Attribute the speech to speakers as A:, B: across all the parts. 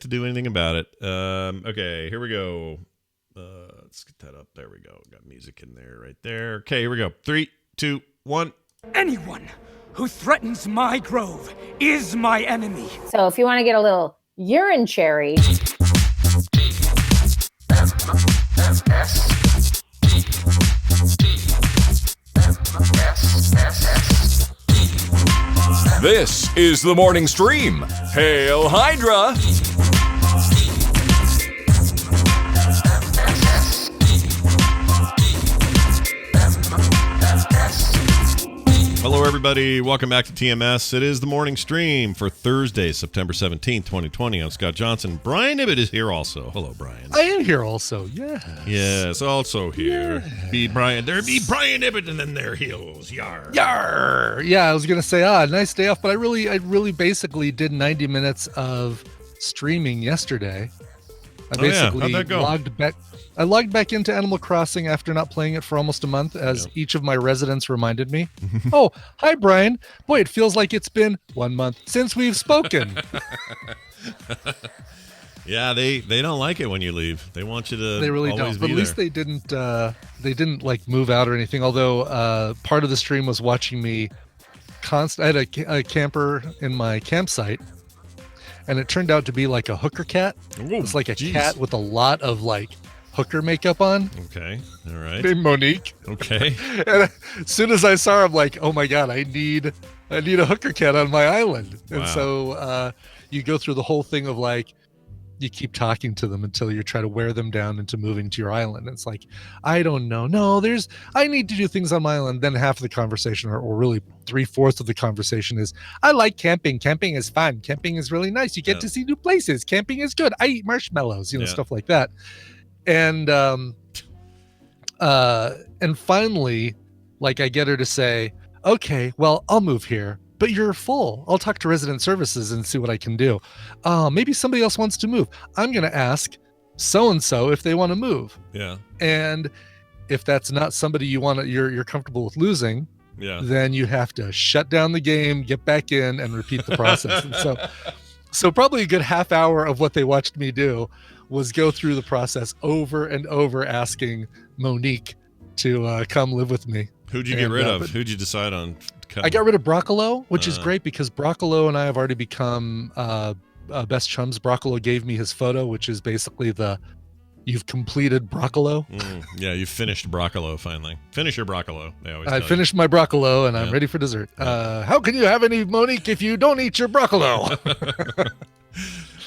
A: get to do anything about it. Okay, here we go. Let's get that up. There we go. Got music in there, right there. Okay, here we go. 3, 2, 1.
B: Anyone who threatens my grove is my enemy.
C: So if you want to get a little urine cherry.
D: This is the morning stream. Hail Hydra!
A: Hello, everybody. Welcome back to TMS. It is the morning stream for Thursday, September 17th, 2020. I'm Scott Johnson. Brian Ibbett is here also. Hello, Brian.
E: I am here also, yes.
A: Yes, also here.
E: Yeah.
A: Be Brian. There be Brian Ibbett, and then there heels. Yar.
E: Yar! Yeah, I was going to say, nice day off, but I really basically did 90 minutes of streaming yesterday. I basically
A: How'd that go?
E: logged back into Animal Crossing after not playing it for almost a month, as each of my residents reminded me. Oh, hi, Brian. Boy, it feels like it's been 1 month since we've spoken.
A: Yeah, they don't like it when you leave. They want you to.
E: They really
A: always
E: don't. But
A: be
E: at least
A: there.
E: they didn't like move out or anything. Although part of the stream was watching me. I had a camper in my campsite. And it turned out to be like a hooker cat.
A: Ooh,
E: It's like a
A: geez.
E: cat with a lot of like hooker makeup on.
A: Okay, all right.
E: Named Monique.
A: Okay.
E: And as soon as I saw her, I'm like, oh my God, I need a hooker cat on my island. And
A: Wow.
E: so you go through the whole thing of like, you keep talking to them until you try to wear them down into moving to your island. It's like, I don't know. No, I need to do things on my island. Then half of the conversation, or really 3/4 of the conversation is, I like camping. Camping is fun. Camping is really nice. You get to see new places. Camping is good. I eat marshmallows, stuff like that. And finally, like I get her to say, okay, well, I'll move here. But you're full. I'll talk to resident services and see what I can do. Maybe somebody else wants to move. I'm going to ask so-and-so if they want to move.
A: Yeah.
E: And if that's not somebody you're comfortable with losing, then you have to shut down the game, get back in, and repeat the process. And so probably a good half hour of what they watched me do was go through the process over and over, asking Monique to come live with me.
A: Who'd you get rid of? Who'd you decide on?
E: I got rid of Broccolo, which is great because Broccolo and I have already become best chums. Broccolo gave me his photo, which is basically you've completed Broccolo.
A: Yeah, you finished Broccolo finally. Finish your Broccolo.
E: I finished my Broccolo and I'm ready for dessert. How can you have any Monique if you don't eat your Broccolo?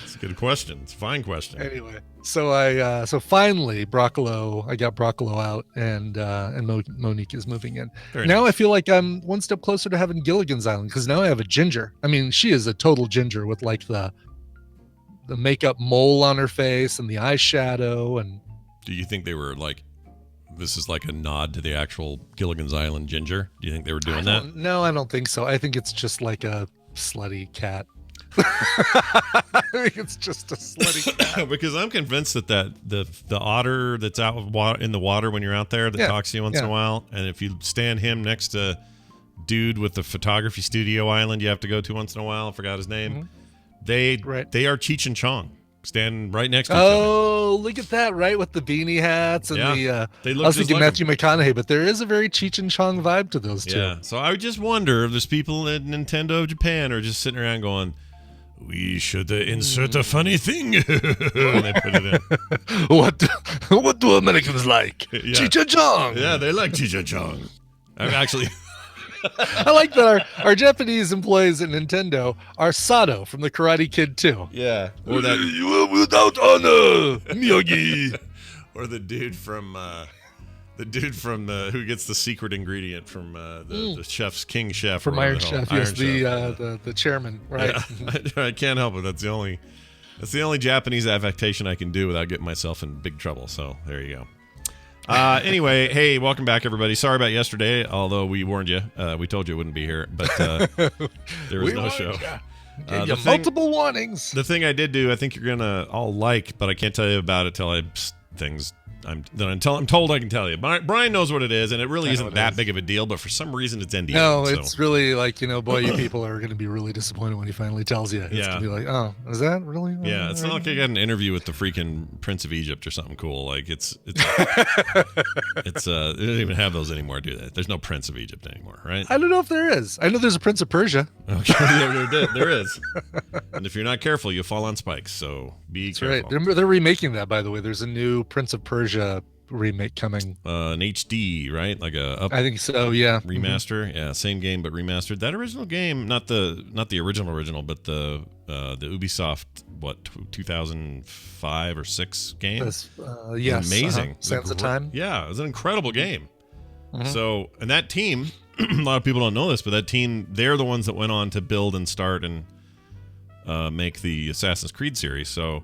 A: It's a good question. It's a fine question.
E: Anyway, so finally I got Broccolo out and Monique is moving in.
A: Very
E: now
A: nice.
E: I feel like I'm one step closer to having Gilligan's Island, because now I have a ginger. I mean, she is a total ginger with like the makeup mole on her face and the eyeshadow. And
A: Do you think they were like, this is like a nod to the actual Gilligan's Island ginger? Do you think they were doing that?
E: No, I don't think so. I think it's just like a slutty cat. I think it's just a slutty cat.
A: Because I'm convinced that the otter that's out in the water when you're out there that talks to you once in a while, and if you stand him next to dude with the photography studio island you have to go to once in a while, I forgot his name. They are Cheech and Chong, standing right next to each other.
E: Oh, look at that! Right, with the beanie hats and
A: they look
E: I was
A: just
E: thinking
A: like
E: Matthew McConaughey, but there is a very Cheech and Chong vibe to those two.
A: Yeah. So I just wonder if there's people at Nintendo of Japan are just sitting around going, we should insert a funny thing. When they put it in.
E: What do Americans like? Cheech and Chong.
A: Yeah, they like Cheech and Chong. I'm actually...
E: I like that our Japanese employees at Nintendo are Sato from the Karate Kid 2.
A: Yeah. Or that...
E: Without honor, Miyagi.
A: Or the dude from who gets the secret ingredient from the chef's King Chef
E: From Iron Chef,
A: Iron
E: yes,
A: Chef.
E: the chairman, right?
A: Yeah. I can't help it. That's the only Japanese affectation I can do without getting myself in big trouble. So there you go. Anyway, hey, welcome back, everybody. Sorry about yesterday, although we warned you. We told you it wouldn't be here, but there was no show.
E: Gave you multiple warnings.
A: The thing I did do, I think you're gonna all like, but I can't tell you about it till things I'm told I can tell you. Brian knows what it is, and it really isn't that big of a deal. But for some reason, it's NDA.
E: No, it's really like, boy, you people are going to be really disappointed when he finally tells you. It's going to be like, oh, is that really?
A: Yeah, it's not like I got an interview with the freaking Prince of Egypt or something cool. Like it's they don't even have those anymore, do they? There's no Prince of Egypt anymore, right?
E: I don't know if there is. I know there's a Prince of Persia.
A: Okay, there is. And if you're not careful, you'll fall on spikes. So be careful.
E: Right. They're remaking that, by the way. There's a new Prince of Persia remake coming.
A: An HD, right? Like
E: I think so. Yeah.
A: Remaster. Mm-hmm. Yeah, same game but remastered. That original game, not the original, but the Ubisoft 2005 or 6 game.
E: Yes.
A: Amazing.
E: Sands of Time.
A: Yeah, it was an incredible game.
E: Mm-hmm.
A: So, and that team, a lot of people don't know this, but that team, they're the ones that went on to build and start and make the Assassin's Creed series. So,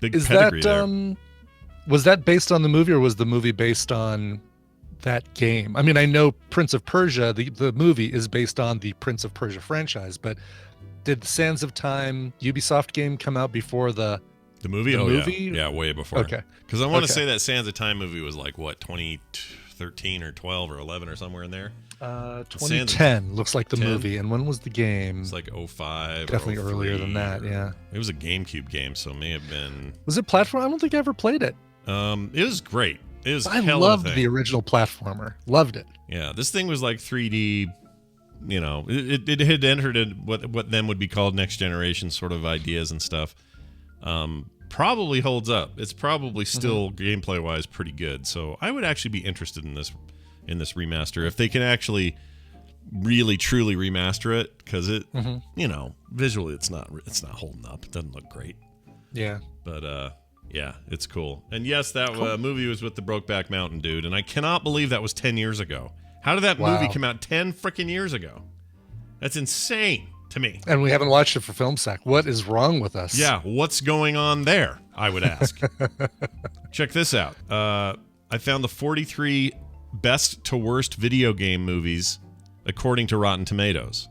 A: big pedigree there.
E: Was that based on the movie, or was the movie based on that game? I mean, I know Prince of Persia, the movie is based on the Prince of Persia franchise, but did the Sands of Time Ubisoft game come out before the
A: movie? Yeah, way before.
E: Okay.
A: Because I want to say that Sands of Time movie was like, what, 2013 or 12 or 11 or somewhere in there?
E: 2010 looks like the
A: 10?
E: movie. And when was the game?
A: It's like 05.
E: Definitely earlier than that, yeah.
A: It was a GameCube game, so it may have been.
E: Was it platform? I don't think I ever played it.
A: It was great. It was.
E: I loved the original platformer. Loved it.
A: Yeah, this thing was like 3D. It had entered in what then would be called next generation sort of ideas and stuff. Probably holds up. It's probably still gameplay wise pretty good. So I would actually be interested in this remaster if they can actually really truly remaster it, because it visually it's not holding up. It doesn't look great.
E: Yeah.
A: But yeah, it's cool. And yes, that movie was with the Brokeback Mountain dude, and I cannot believe that was 10 years ago. How did that movie come out 10 freaking years ago? That's insane to me.
E: And we haven't watched it for Film Sack. What is wrong with us?
A: Yeah, what's going on there, I would ask. Check this out. I found the 43 best to worst video game movies according to Rotten Tomatoes.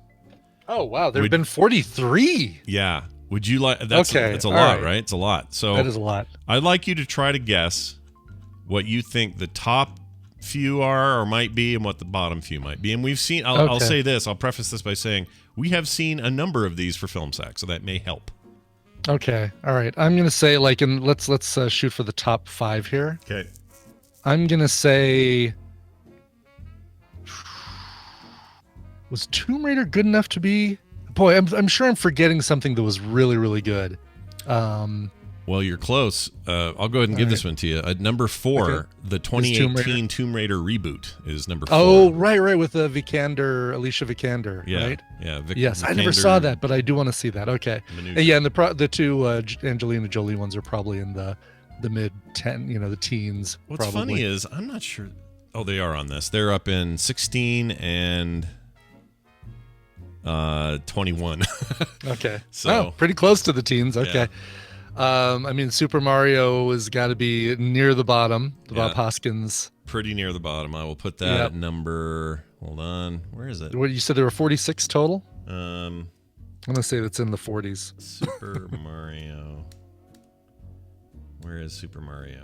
E: Oh, wow. There have been 43.
A: Yeah. Would you like... That's a lot, right? It's a lot. So
E: that is a lot.
A: I'd like you to try to guess what you think the top few are or might be and what the bottom few might be. And we've seen... I'll say this. I'll preface this by saying we have seen a number of these for Film Sack, so that may help.
E: Okay. All right. I'm going to say, let's shoot for the top 5 here.
A: Okay.
E: I'm going to say... Was Tomb Raider good enough to be... Boy, I'm sure I'm forgetting something that was really, really good.
A: Well, you're close. I'll go ahead and give this one to you. At number 4, the 2018 Tomb Raider reboot is number 4.
E: Oh, right, with Alicia Vikander, right?
A: Yeah.
E: Yes, I never saw that, but I do want to see that. Okay. And the two Angelina Jolie ones are probably in the mid 10, the teens.
A: What's funny is I'm not sure. Oh, they are on this. They're up in 16 and 21.
E: Okay.
A: So
E: pretty close to the teens. Okay. Yeah. Super Mario has got to be near the bottom. Bob Hoskins.
A: Pretty near the bottom. I will put that at number. Hold on. Where is it?
E: What you said there were 46 total?
A: I'm
E: gonna say that's in the 40s.
A: Super Mario. Where is Super Mario?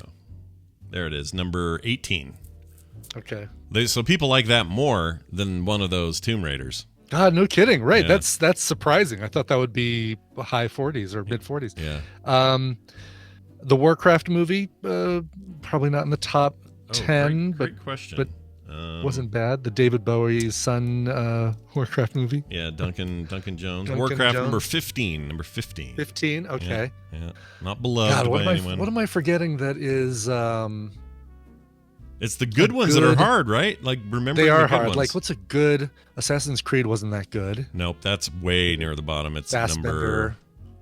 A: There it is. Number 18.
E: Okay.
A: So people like that more than one of those Tomb Raiders.
E: God, no kidding. Right. Yeah. That's surprising. I thought that would be high 40s or mid 40s.
A: Yeah.
E: The Warcraft movie, probably not in the top 10,
A: great question.
E: But wasn't bad. The David Bowie's son Warcraft movie.
A: Yeah, Duncan Jones. Warcraft Jones. Number 15.
E: 15. Okay.
A: Yeah. Not beloved by anyone.
E: What am I forgetting that is
A: it's the good ones that are hard, right? Like, remember,
E: they are
A: the good
E: hard.
A: ones.
E: Like, what's a good Assassin's Creed? Wasn't that good?
A: Nope, that's way near the bottom. It's
E: number.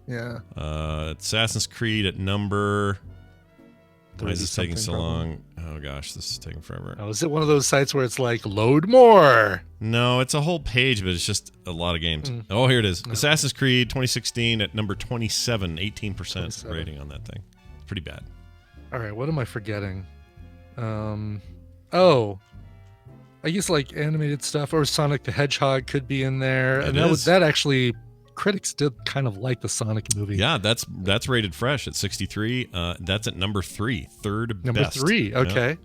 A: Yeah. Assassin's Creed at number. Why is this taking so long? Oh gosh, this is taking forever.
E: Oh, is it one of those sites where it's like load more?
A: No, it's a whole page, but it's just a lot of games. Oh, here it is. No. Assassin's Creed 2016 at number 27, 18% rating on that thing. It's pretty bad.
E: All right, what am I forgetting? I guess like animated stuff or Sonic the Hedgehog could be in there. That actually critics did kind of like the Sonic movie.
A: Yeah, that's rated fresh at 63. That's at number 3, third
E: Number
A: best.
E: 3, okay.
A: Yep.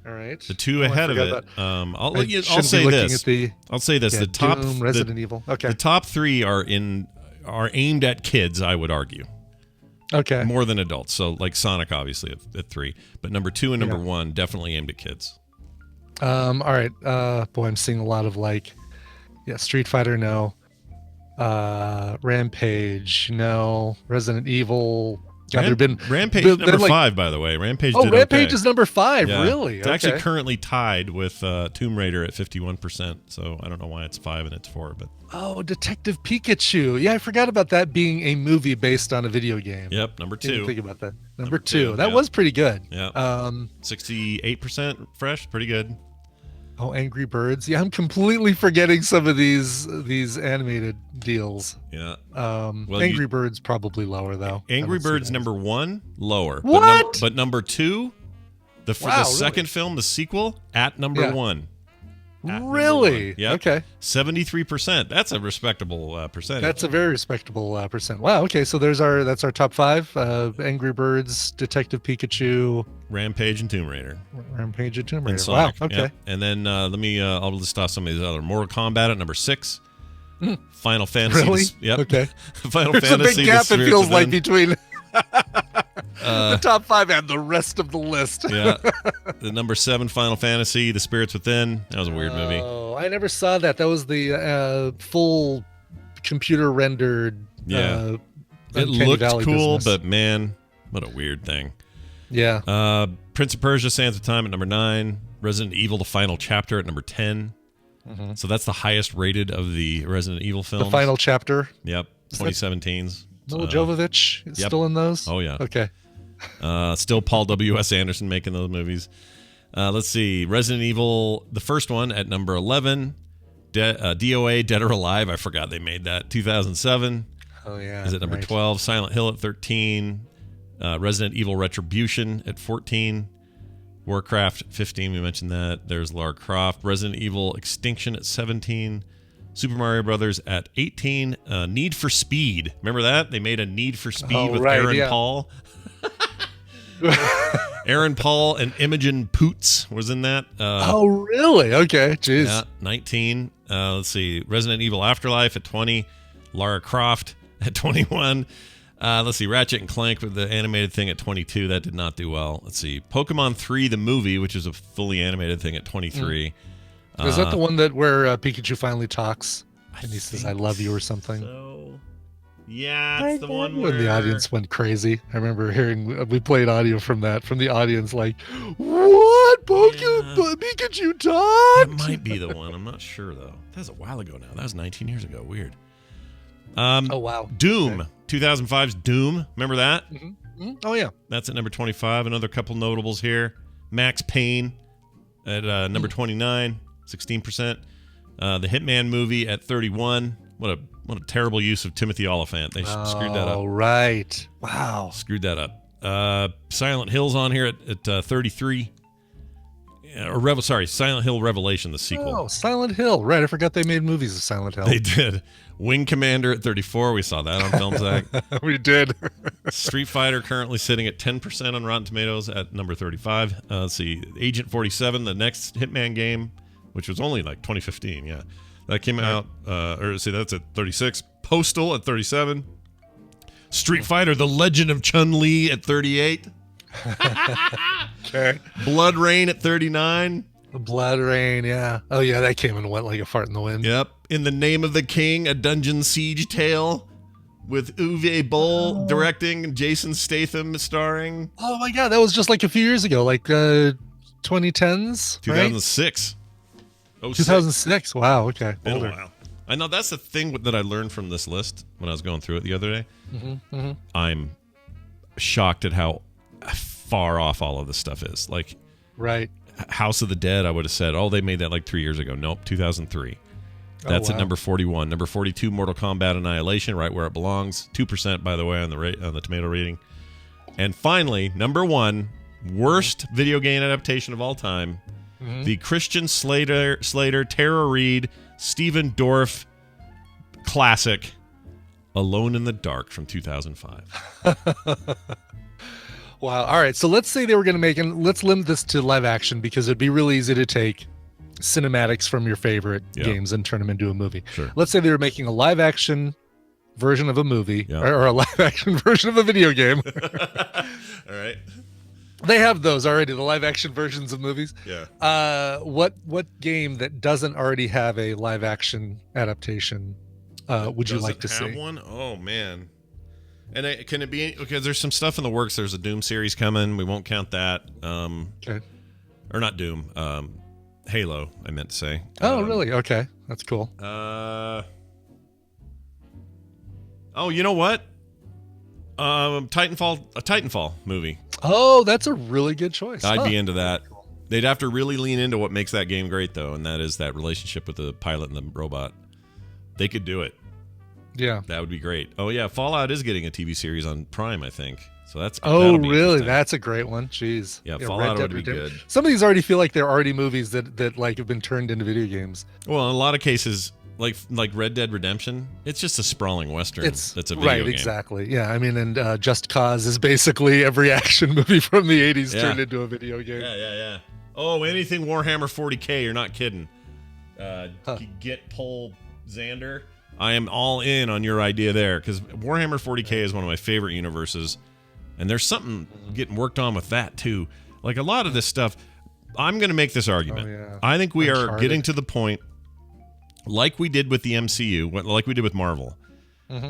E: All right.
A: The two ahead of it. I'll say this.
E: I'll
A: say this. The top
E: Doom, Resident Evil. Okay.
A: The top 3 are aimed at kids, I would argue.
E: Okay.
A: More than adults. So like Sonic, obviously at 3, but number 2 and number 1 definitely aimed at kids.
E: All right. Boy, I'm seeing a lot of Street Fighter, no. Rampage, no. Resident Evil. God,
A: Rampage is number 5, by the way. Rampage
E: is number 5,
A: yeah.
E: really?
A: It's actually currently tied with Tomb Raider at 51%, so I don't know why it's 5 and it's 4. But
E: Detective Pikachu. Yeah, I forgot about that being a movie based on a video game.
A: Yep, number 2.
E: Didn't think about that. Number 2. That was pretty good.
A: Yeah. 68% fresh, pretty good.
E: Oh, Angry Birds. Yeah, I'm completely forgetting some of these animated deals.
A: Yeah.
E: Angry Birds probably lower though.
A: Angry Birds number 1 lower.
E: What?
A: But number 2, the second film, the sequel, at number 1.
E: Really?
A: Yeah.
E: Okay.
A: 73%. That's a respectable percentage.
E: That's a very respectable percent. Wow. Okay. So that's our top 5: Angry Birds, Detective Pikachu,
A: Rampage, and Tomb Raider.
E: Rampage and Tomb Raider.
A: And Sonic.
E: Wow. Okay.
A: Yeah. And then I'll list off some of these other. Mortal Kombat at number 6. Final Fantasy.
E: Really?
A: Yep.
E: Okay.
A: Final
E: There's
A: Fantasy.
E: a big gap. It feels like between.
A: The
E: top 5 and the rest of the list.
A: Yeah. The number 7, Final Fantasy, The Spirits Within. That was a weird movie.
E: Oh, I never saw that. That was the full computer rendered.
A: Yeah. It
E: Uncanny
A: looked
E: Valley
A: cool,
E: business.
A: but man, what a weird thing.
E: Yeah.
A: Prince of Persia, Sands of Time at number 9. Resident Evil, The Final Chapter at number 10.
E: Mm-hmm.
A: So that's the highest rated of the Resident Evil films.
E: The Final Chapter.
A: Yep. 2017's.
E: Mila Jovovich is still in those?
A: Oh, yeah.
E: Okay.
A: Still Paul W.S. Anderson making those movies. Let's see. Resident Evil, the first one at number 11. DOA, Dead or Alive. I forgot they made that. 2007.
E: Oh, yeah.
A: Is at number 12. Silent Hill at 13. Resident Evil Retribution at 14. Warcraft 15. We mentioned that. There's Lara Croft. Resident Evil Extinction at 17. Super Mario Brothers at 18. Need for Speed. Remember that? They made a Need for Speed with Aaron Paul. Aaron Paul and Imogen Poots was in that.
E: Oh, really? Okay. Jeez.
A: Yeah, 19. Let's see. Resident Evil Afterlife at 20. Lara Croft at 21. Let's see. Ratchet and Clank with the animated thing at 22. That did not do well. Let's see. Pokemon 3, the movie, which is a fully animated thing at 23.
E: Is that the one where Pikachu finally talks and he says, I love you or something?
A: So, yeah, it's the one
E: when the audience went crazy. I remember we played audio from the audience like, what? Pikachu talked?
A: That might be the one. I'm not sure, though. That was a while ago now. That was 19 years ago. Weird.
E: Oh, wow.
A: Doom.
E: Okay.
A: 2005's Doom. Remember that?
E: Mm-hmm. Mm-hmm. Oh, yeah.
A: That's at number 25. Another couple notables here. Max Payne at number 29. 16%. The Hitman movie at 31. What a terrible use of Timothy Olyphant. They screwed that up.
E: Oh, right. Wow.
A: Screwed that up. Silent Hill's on here at 33. Silent Hill Revelation, the sequel.
E: Oh, Silent Hill. Right. I forgot they made movies of Silent Hill.
A: They did. Wing Commander at 34. We saw that on Film Sack.
E: We did.
A: Street Fighter currently sitting at 10% on Rotten Tomatoes at number 35. Let's see. Agent 47, the next Hitman game, which was only like 2015. Yeah. That came out. That's at 36. Postal at 37. Street Fighter, The Legend of Chun-Li at 38.
E: Okay.
A: Blood Rain at 39.
E: Blood Rain, yeah. Oh, yeah, that came and went like a fart in the wind.
A: Yep. In the Name of the King, a Dungeon Siege tale with Uwe Boll directing and Jason Statham starring.
E: Oh, my God. That was just like a few years ago, like 2010s,
A: 2006.
E: Right? 2006. Wow, okay.
A: Been a while. I know that's the thing that I learned from this list when I was going through it the other day.
E: Mm-hmm, mm-hmm.
A: I'm shocked at how far off all of this stuff is. Like,
E: right.
A: House of the Dead, I would have said, they made that like 3 years ago. Nope, 2003. That's at number 41. Number 42, Mortal Kombat Annihilation, right where it belongs. 2%, by the way, on the tomato rating. And finally, number 1, worst video game adaptation of all time. Mm-hmm. The Christian Slater, Tara Reid, Stephen Dorff classic, Alone in the Dark from 2005.
E: Wow. All right. So let's say they were going to make, and let's limit this to live action because it'd be really easy to take cinematics from your favorite games and turn them into a movie.
A: Sure.
E: Let's say they were making a live action version of a movie or a live action version of a video game.
A: All right.
E: They have those already, the live action versions of movies.
A: Yeah.
E: What game that doesn't already have a live action adaptation would you like to see?
A: One? Oh man. And can it be, because there's some stuff in the works. There's a Doom series coming. We won't count that.
E: Okay.
A: Or not Doom. Halo, I meant to say.
E: Oh, really? Okay. That's cool.
A: Oh, you know what? A Titanfall movie.
E: Oh, that's a really good choice.
A: I'd be into that. They'd have to really lean into what makes that game great, though, and that is that relationship with the pilot and the robot. They could do it.
E: Yeah.
A: That would be great. Oh, yeah. Fallout is getting a TV series on Prime, I think. So that's.
E: Oh, really? That's a great one. Jeez.
A: Yeah, Fallout would be good.
E: Some of these already feel like they're already movies that like have been turned into video games.
A: Well, in a lot of cases, like Red Dead Redemption, it's just a sprawling Western. That's a video game.
E: Right, exactly. Yeah, I mean, and Just Cause is basically every action movie from the 80s turned into a video game.
A: Yeah. Oh, anything Warhammer 40K, you're not kidding. Pull Xander. I am all in on your idea there, because Warhammer 40K is one of my favorite universes, and there's something getting worked on with that, too. Like, a lot of this stuff, I'm going to make this argument.
E: Oh, yeah.
A: I think we are getting to the point, like we did with the MCU, like we did with Marvel,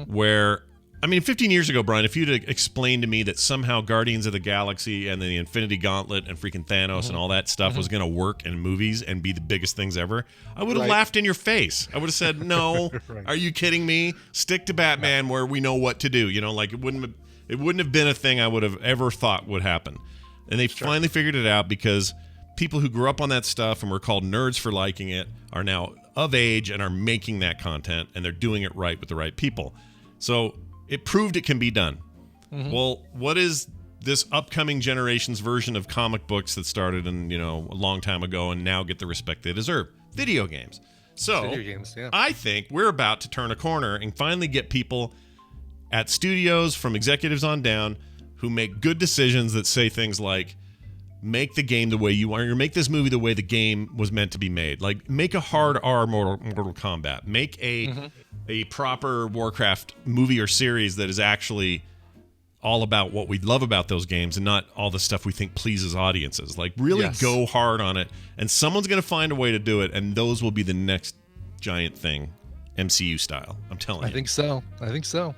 A: where, I mean, 15 years ago, Brian, if you'd explained to me that somehow Guardians of the Galaxy and the Infinity Gauntlet and freaking Thanos and all that stuff was going to work in movies and be the biggest things ever, I would have laughed in your face. I would have said, no, are you kidding me? Stick to Batman where we know what to do. You know, like it wouldn't have been a thing I would have ever thought would happen. And they finally figured it out, because people who grew up on that stuff and were called nerds for liking it are now of age and are making that content, and they're doing it right with the right people. So it proved it can be done. Well, what is this upcoming generation's version of comic books that started in, a long time ago and now get the respect they deserve? Video games. So
E: Video games, yeah.
A: I think we're about to turn a corner and finally get people at studios, from executives on down, who make good decisions that say things like, make the game the way you want, or make this movie the way the game was meant to be made. Like, make a hard R Mortal Kombat. Make a proper Warcraft movie or series that is actually all about what we love about those games and not all the stuff we think pleases audiences. Like, really go hard on it, and someone's going to find a way to do it, and those will be the next giant thing, MCU style. I'm telling you.
E: I think so.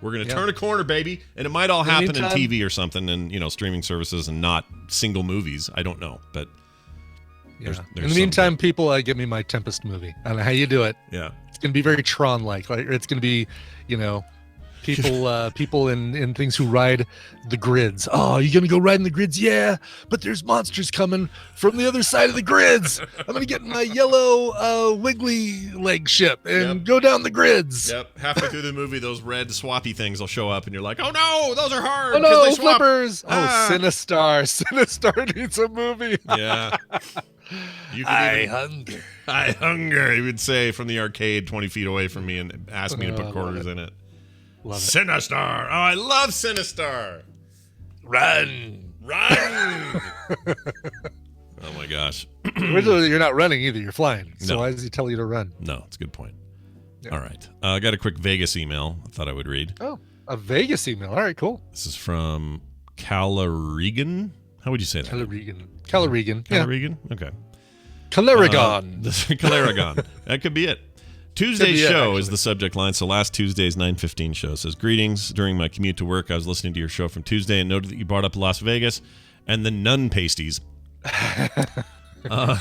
A: We're going to turn a corner, baby, and it might all happen in TV or something, and streaming services, and not single movies. I don't know, but there's
E: in the meantime, people give me my Tempest movie. I don't know how you do it.
A: Yeah,
E: it's going to be very Tron-like. Like, it's going to be, people in things who ride the grids. Oh, you gonna go riding the grids? Yeah, but there's monsters coming from the other side of the grids. I'm gonna get in my yellow wiggly leg ship and go down the grids.
A: Yep. Halfway through the movie, those red swappy things will show up, and you're like, oh no, those are hard.
E: Oh no,
A: they swap.
E: flippers. Oh, Sinistar needs a movie.
A: Yeah. I hunger, he would say from the arcade 20 feet away from me and ask me to put quarters in it.
E: Love it.
A: Sinistar. Oh, I love Sinistar. Run. Oh my gosh.
E: You're not running either. You're flying. So
A: No.
E: why does he tell you to run?
A: No, it's a good point.
E: Yeah.
A: All right. I got a quick Vegas email I thought I would read.
E: Oh, a Vegas email. All right, cool.
A: This is from Calarigan. How would you say that?
E: Calarigan. Yeah.
A: Calarigan? Okay.
E: Calarigan.
A: Calarigan. That could be it. Tuesday's show
E: actually.
A: is the subject line. So last Tuesday's 9:15 show says, greetings. During my commute to work, I was listening to your show from Tuesday and noted that you brought up Las Vegas and the nun pasties. And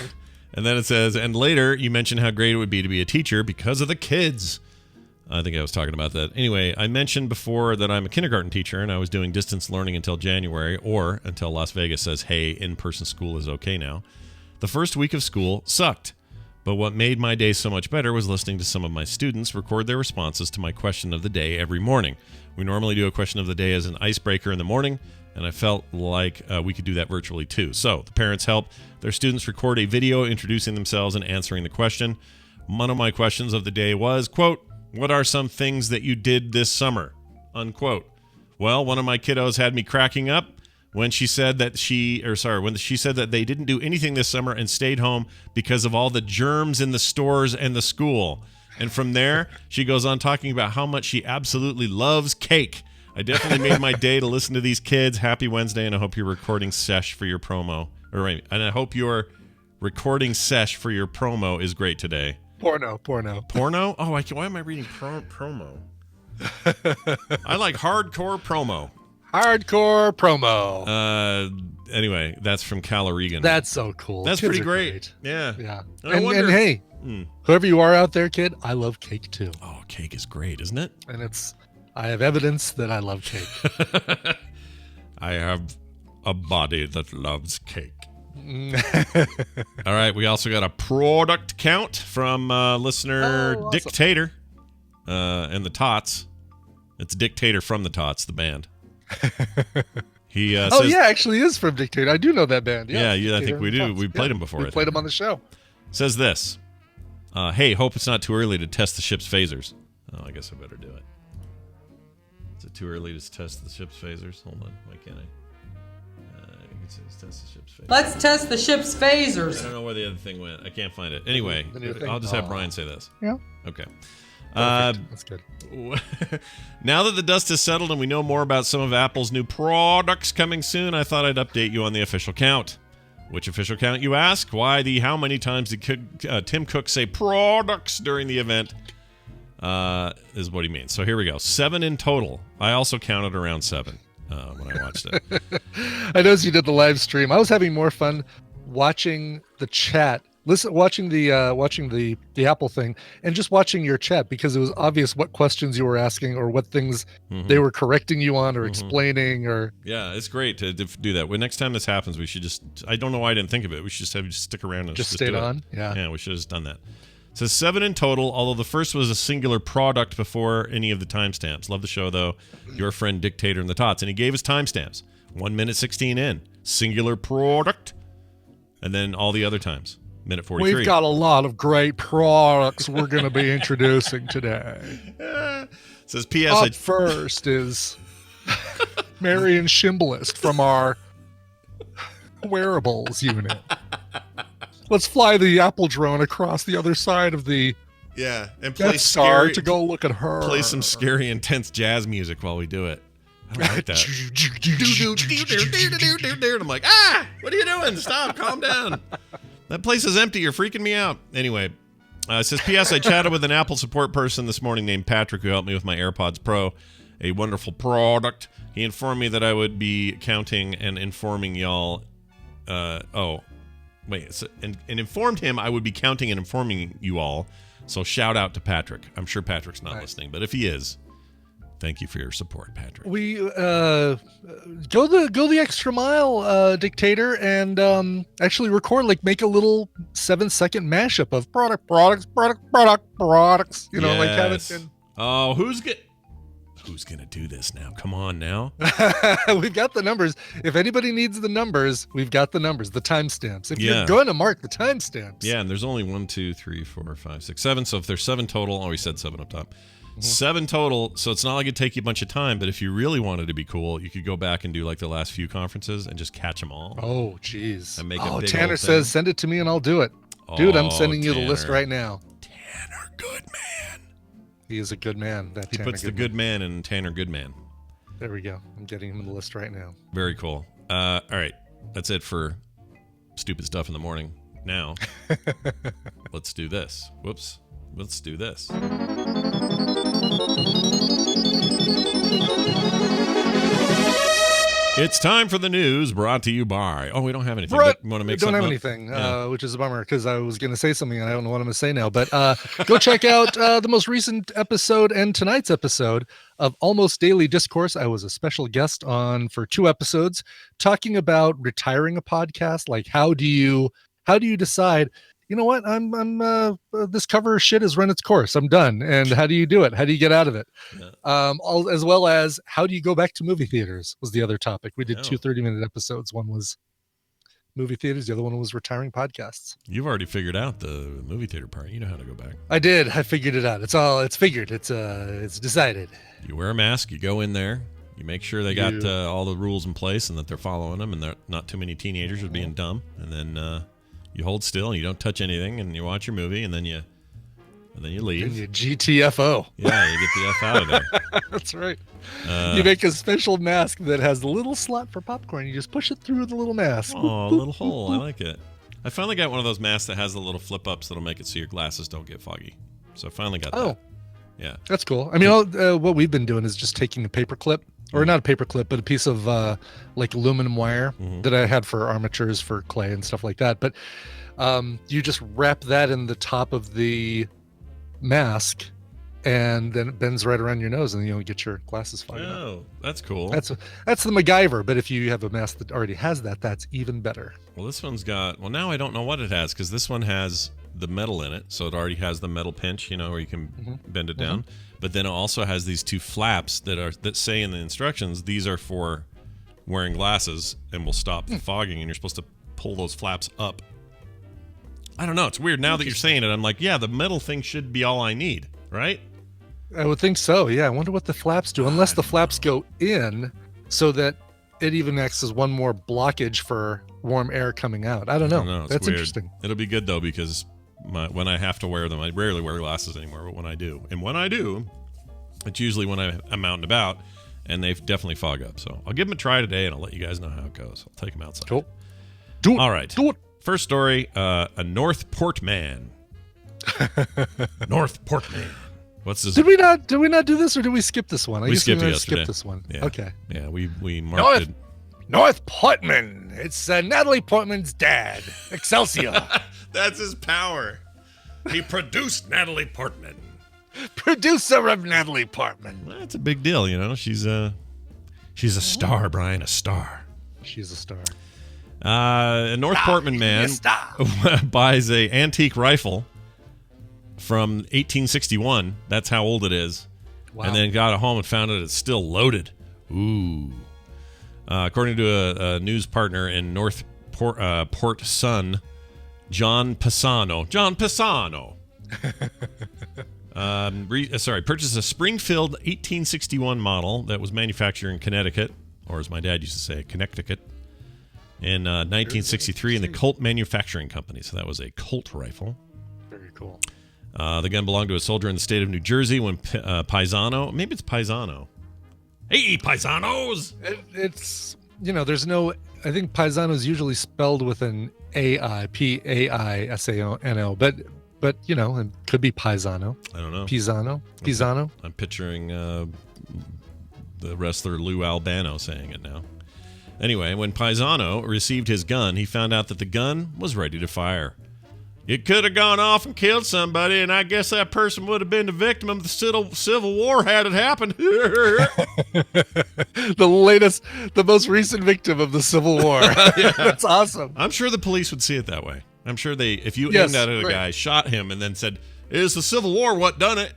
A: then it says, and later you mentioned how great it would be to be a teacher because of the kids. I think I was talking about that. Anyway, I mentioned before that I'm a kindergarten teacher and I was doing distance learning until January, or until Las Vegas says, hey, in-person school is okay now. The first week of school sucked. But what made my day so much better was listening to some of my students record their responses to my question of the day every morning. We normally do a question of the day as an icebreaker in the morning, and I felt like we could do that virtually too. So the parents help their students record a video introducing themselves and answering the question. One of my questions of the day was, quote, what are some things that you did this summer? unquote. Well, one of my kiddos had me cracking up when she said that when she said that they didn't do anything this summer and stayed home because of all the germs in the stores and the school. And from there, she goes on talking about how much she absolutely loves cake. I definitely made my day to listen to these kids. Happy Wednesday, and I hope your recording sesh for your promo. And I hope your recording sesh for your promo is great today.
E: Porno.
A: Porno? Oh, why am I reading promo? I like hardcore promo.
E: Hardcore promo.
A: Anyway, that's from Calorigan.
E: That's so cool.
A: That's
E: Kids
A: pretty great. Yeah.
E: And hey, whoever you are out there, kid, I love cake too.
A: Oh, cake is great, isn't it?
E: And I have evidence that I love cake.
A: I have a body that loves cake. All right, we also got a product count from listener
E: awesome.
A: Dictator and the Tots. It's Dictator from the Tots, the band. He says,
E: actually is from Dictator. I do know that band.
A: Yeah, I think we do. We played him before.
E: We played him on the show.
A: Says this. Hey, hope it's not too early to test the ship's phasers. Oh, I guess I better do it. Is it too early to test the ship's phasers? Hold on. Why can't I? Test the ship's phasers.
F: Let's test the ship's phasers.
A: I don't know where the other thing went. I can't find it. Anyway, I'll just have Brian say this.
E: Yeah.
A: Okay.
E: That's good.
A: Now that the dust has settled and we know more about some of Apple's new products coming soon, I thought I'd update you on the official count. Which official count, you ask? Why, how many times did Tim Cook say products during the event? Is what he means. So here we go. 7 in total. I also counted around 7 when I watched it.
E: I noticed you did the live stream. I was having more fun watching the chat. Watching the Apple thing and just watching your chat, because it was obvious what questions you were asking or what things they were correcting you on or explaining. Or
A: yeah, it's great to do that. When next time this happens, we should I don't know why I didn't think of it. We should just have you stick around and
E: just stay on.
A: Yeah, we should have just done that. It says 7 in total, although the first was a singular product before any of the timestamps. Love the show though. Your friend Dictator and the Tots, and he gave us timestamps. 1 minute 16 in, singular product, and then all the other times. Minute 43.
E: We've got a lot of great products we're going to be introducing today.
A: Says P.S.
E: Up first is Marion Shimbolist from our wearables unit. Let's fly the Apple drone across the other side of the
A: and play
E: Death Star to go look at her.
A: Play some scary, intense jazz music while we do it. I don't like that. I'm like, what are you doing? Stop, calm down. That place is empty. You're freaking me out. Anyway, it says, P.S. I chatted with an Apple support person this morning named Patrick who helped me with my AirPods Pro, a wonderful product. He informed me that I would be counting and informing y'all. And informed him I would be counting and informing you all. So shout out to Patrick. I'm sure Patrick's not listening, but if he is, thank you for your support, Patrick.
E: We go the extra mile, Dictator, and actually record, make a little 7-second mashup of products. You know, like have it in.
A: Oh, who's gonna do this now? Come on now.
E: We've got the numbers. If anybody needs the numbers, we've got the numbers, the timestamps. If you're going to mark the timestamps.
A: Yeah, and there's only 1, 2, 3, 4, 5, 6, 7. So if there's 7 total, we said 7 up top. 7 total, so it's not like it'd take you a bunch of time, but if you really wanted to be cool, you could go back and do like the last few conferences and just catch them all.
E: Oh, jeez.
A: And make a big
E: Tanner says, send it to me and I'll do it. Dude, I'm sending you the list right now.
A: Tanner Goodman.
E: He is a good man.
A: He puts the good man in Tanner Goodman.
E: There we go. I'm getting him the list right now.
A: Very cool. All right. That's it for stupid stuff in the morning. Now, let's do this. Whoops. Let's do this. It's time for the news brought to you by... Oh, we don't have anything.
E: Brett,
A: Want to make
E: we don't have
A: up?
E: anything, which is a bummer because I was going to say something and I don't know what I'm going to say now. But go check out the most recent episode and tonight's episode of Almost Daily Discourse. I was a special guest on for 2 episodes talking about retiring a podcast. Like, how do you decide... You know what? This cover shit has run its course. I'm done. And how do you do it? How do you get out of it? Yeah. As well as how do you go back to movie theaters was the other topic. We did 2 30-minute episodes. One was movie theaters. The other one was retiring podcasts.
A: You've already figured out the movie theater part. You know how to go back.
E: I did. I figured it out. It's figured. It's decided.
A: You wear a mask. You go in there. You make sure they got all the rules in place and that they're following them, and they're not too many teenagers are being dumb. And then you hold still and you don't touch anything, and you watch your movie, and then you leave.
E: And you GTFO.
A: Yeah, you get the F out of there.
E: That's right. You make a special mask that has a little slot for popcorn. You just push it through the little mask.
A: Oh, a little hole. I like it. I finally got one of those masks that has the little flip ups that'll make it so your glasses don't get foggy. So I finally got that. Yeah.
E: That's cool. I mean, what we've been doing is just taking a paper clip, or not a paper clip, but a piece of like aluminum wire that I had for armatures for clay and stuff like that. But you just wrap that in the top of the mask, and then it bends right around your nose, and you don't get your glasses fogged up.
A: Oh, that's cool.
E: That's the MacGyver. But if you have a mask that already has that, that's even better.
A: Well, this one's got. Well, now I don't know what it has, because this one has the metal in it, so it already has the metal pinch, where you can bend it down. But then it also has these two flaps that say in the instructions these are for wearing glasses and will stop the fogging, and you're supposed to pull those flaps up. I don't know. It's weird now that you're saying it. I'm like, yeah, the metal thing should be all I need, right?
E: I would think so. Yeah, I wonder what the flaps do, unless the flaps go in so that it even acts as one more blockage for warm air coming out. I don't know. That's
A: weird.
E: Interesting.
A: It'll be good though, because when I have to wear them, I rarely wear glasses anymore, but when I do, it's usually when I'm out and about, and they definitely fog up. So I'll give them a try today, and I'll let you guys know how it goes. I'll take them outside.
E: Cool. Do it.
A: All right.
E: Do it.
A: First story, a Northport man. Northport man. What's this?
E: Did we not do this, or did we skip this one?
A: We skipped it yesterday.
E: Skip this one.
A: Yeah.
E: Okay.
A: Yeah, we marked it.
E: North Portman. It's Natalie Portman's dad. Excelsior.
A: That's his power. He produced Natalie Portman.
E: Producer of Natalie Portman.
A: Well, that's a big deal, She's a star, Brian, a star.
E: She's a star.
A: A North Portman man buys a antique rifle from 1861. That's how old it is. Wow. And then got it home and found out it's still loaded. Ooh. According to a news partner in Port Sun, John Pisano. Purchased a Springfield 1861 model that was manufactured in Connecticut, or as my dad used to say, Connecticut, in 1963 in the Colt Manufacturing Company. So that was a Colt rifle.
E: Very cool.
A: The gun belonged to a soldier in the state of New Jersey when Paisano. Maybe it's Paisano. Hey, Paisanos!
E: It's, there's no. I think Paisano is usually spelled with an A-I, P-A-I-S-A-N-O, but it could be Paisano.
A: I don't know.
E: Pisano.
A: I'm picturing the wrestler Lou Albano saying it now. Anyway, when Paisano received his gun, he found out that the gun was ready to fire. It could have gone off and killed somebody, and I guess that person would have been the victim of the Civil War had it happened.
E: The most recent victim of the Civil War. Yeah. That's awesome.
A: I'm sure the police would see it that way. I'm sure if you aimed at a guy, shot him, and then said, "It's the Civil War, what done it?"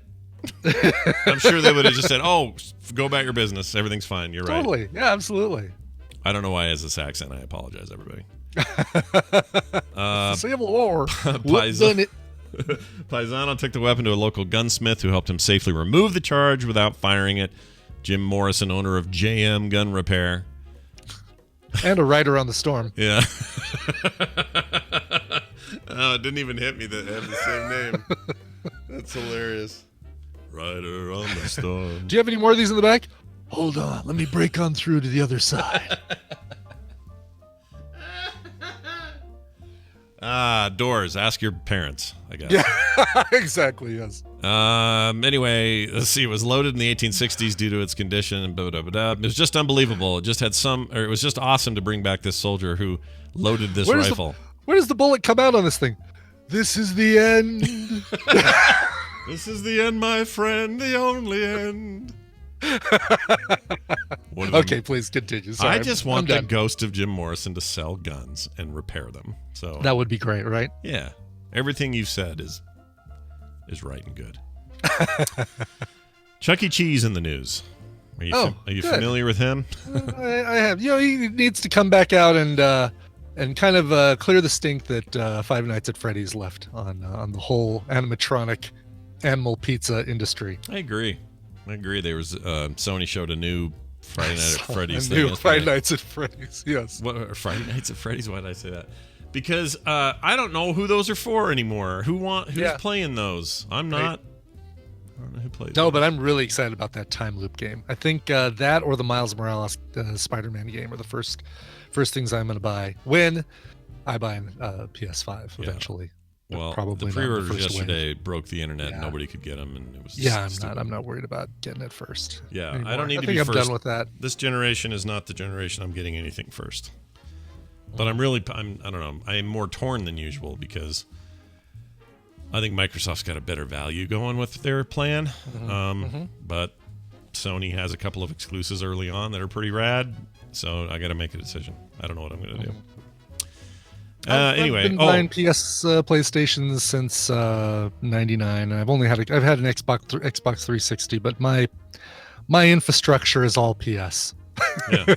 A: I'm sure they would have just said, "Oh, go about your business. Everything's fine. You're right."
E: Totally. Yeah, absolutely.
A: I don't know why he has this accent. I apologize, everybody.
E: Civil War.
A: Paisano took the weapon to a local gunsmith who helped him safely remove the charge without firing it. Jim Morrison, owner of JM Gun Repair.
E: And a writer on the Storm.
A: Yeah. Oh, it didn't even hit me that had the same name. That's hilarious. Writer on the Storm.
E: Do you have any more of these in the back? Hold on. Let me break on through to the other side.
A: Doors. Ask your parents, I guess.
E: Yeah, exactly, yes.
A: Anyway, let's see. It was loaded in the 1860s due to its condition. And it was just unbelievable. It just had it was just awesome to bring back this soldier who loaded this rifle.
E: Where does the bullet come out on this thing? This is the end.
A: This is the end, my friend. The only end.
E: Okay, please continue. Sorry,
A: I just want the ghost of Jim Morrison to sell guns and repair them. So
E: that would be great, right?
A: Yeah, everything you've said is right and good. Chuck E. Cheese in the news. Are you familiar with him?
E: I have. He needs to come back out and and kind of clear the stink that Five Nights at Freddy's left on the whole animatronic animal pizza industry.
A: I agree. There was Sony showed a new Friday Night at Freddy's
E: thing. New Friday Nights at Freddy's, yes.
A: What Friday Nights at Freddy's? Why did I say that? Because I don't know who those are for anymore. Who's playing those? I'm not. I don't know who plays.
E: No, but I'm really excited about that time loop game. I think that or the Miles Morales Spider-Man game are the first things I'm going to buy when I buy a PS5 eventually.
A: Well,
E: probably
A: the pre-orders yesterday broke the internet. And nobody could get them, and it was.
E: I'm not worried about getting it first.
A: Yeah,
E: anymore.
A: I don't need to be
E: first.
A: first.
E: I'm done with that.
A: This generation is not the generation I'm getting anything first. But I don't know. I am more torn than usual because I think Microsoft's got a better value going with their plan. But Sony has a couple of exclusives early on that are pretty rad. So I got to make a decision. I don't know what I'm going to do. Anyway,
E: I've been buying PlayStations since '99. I've had an Xbox 360, but my infrastructure is all PS.
A: Yeah,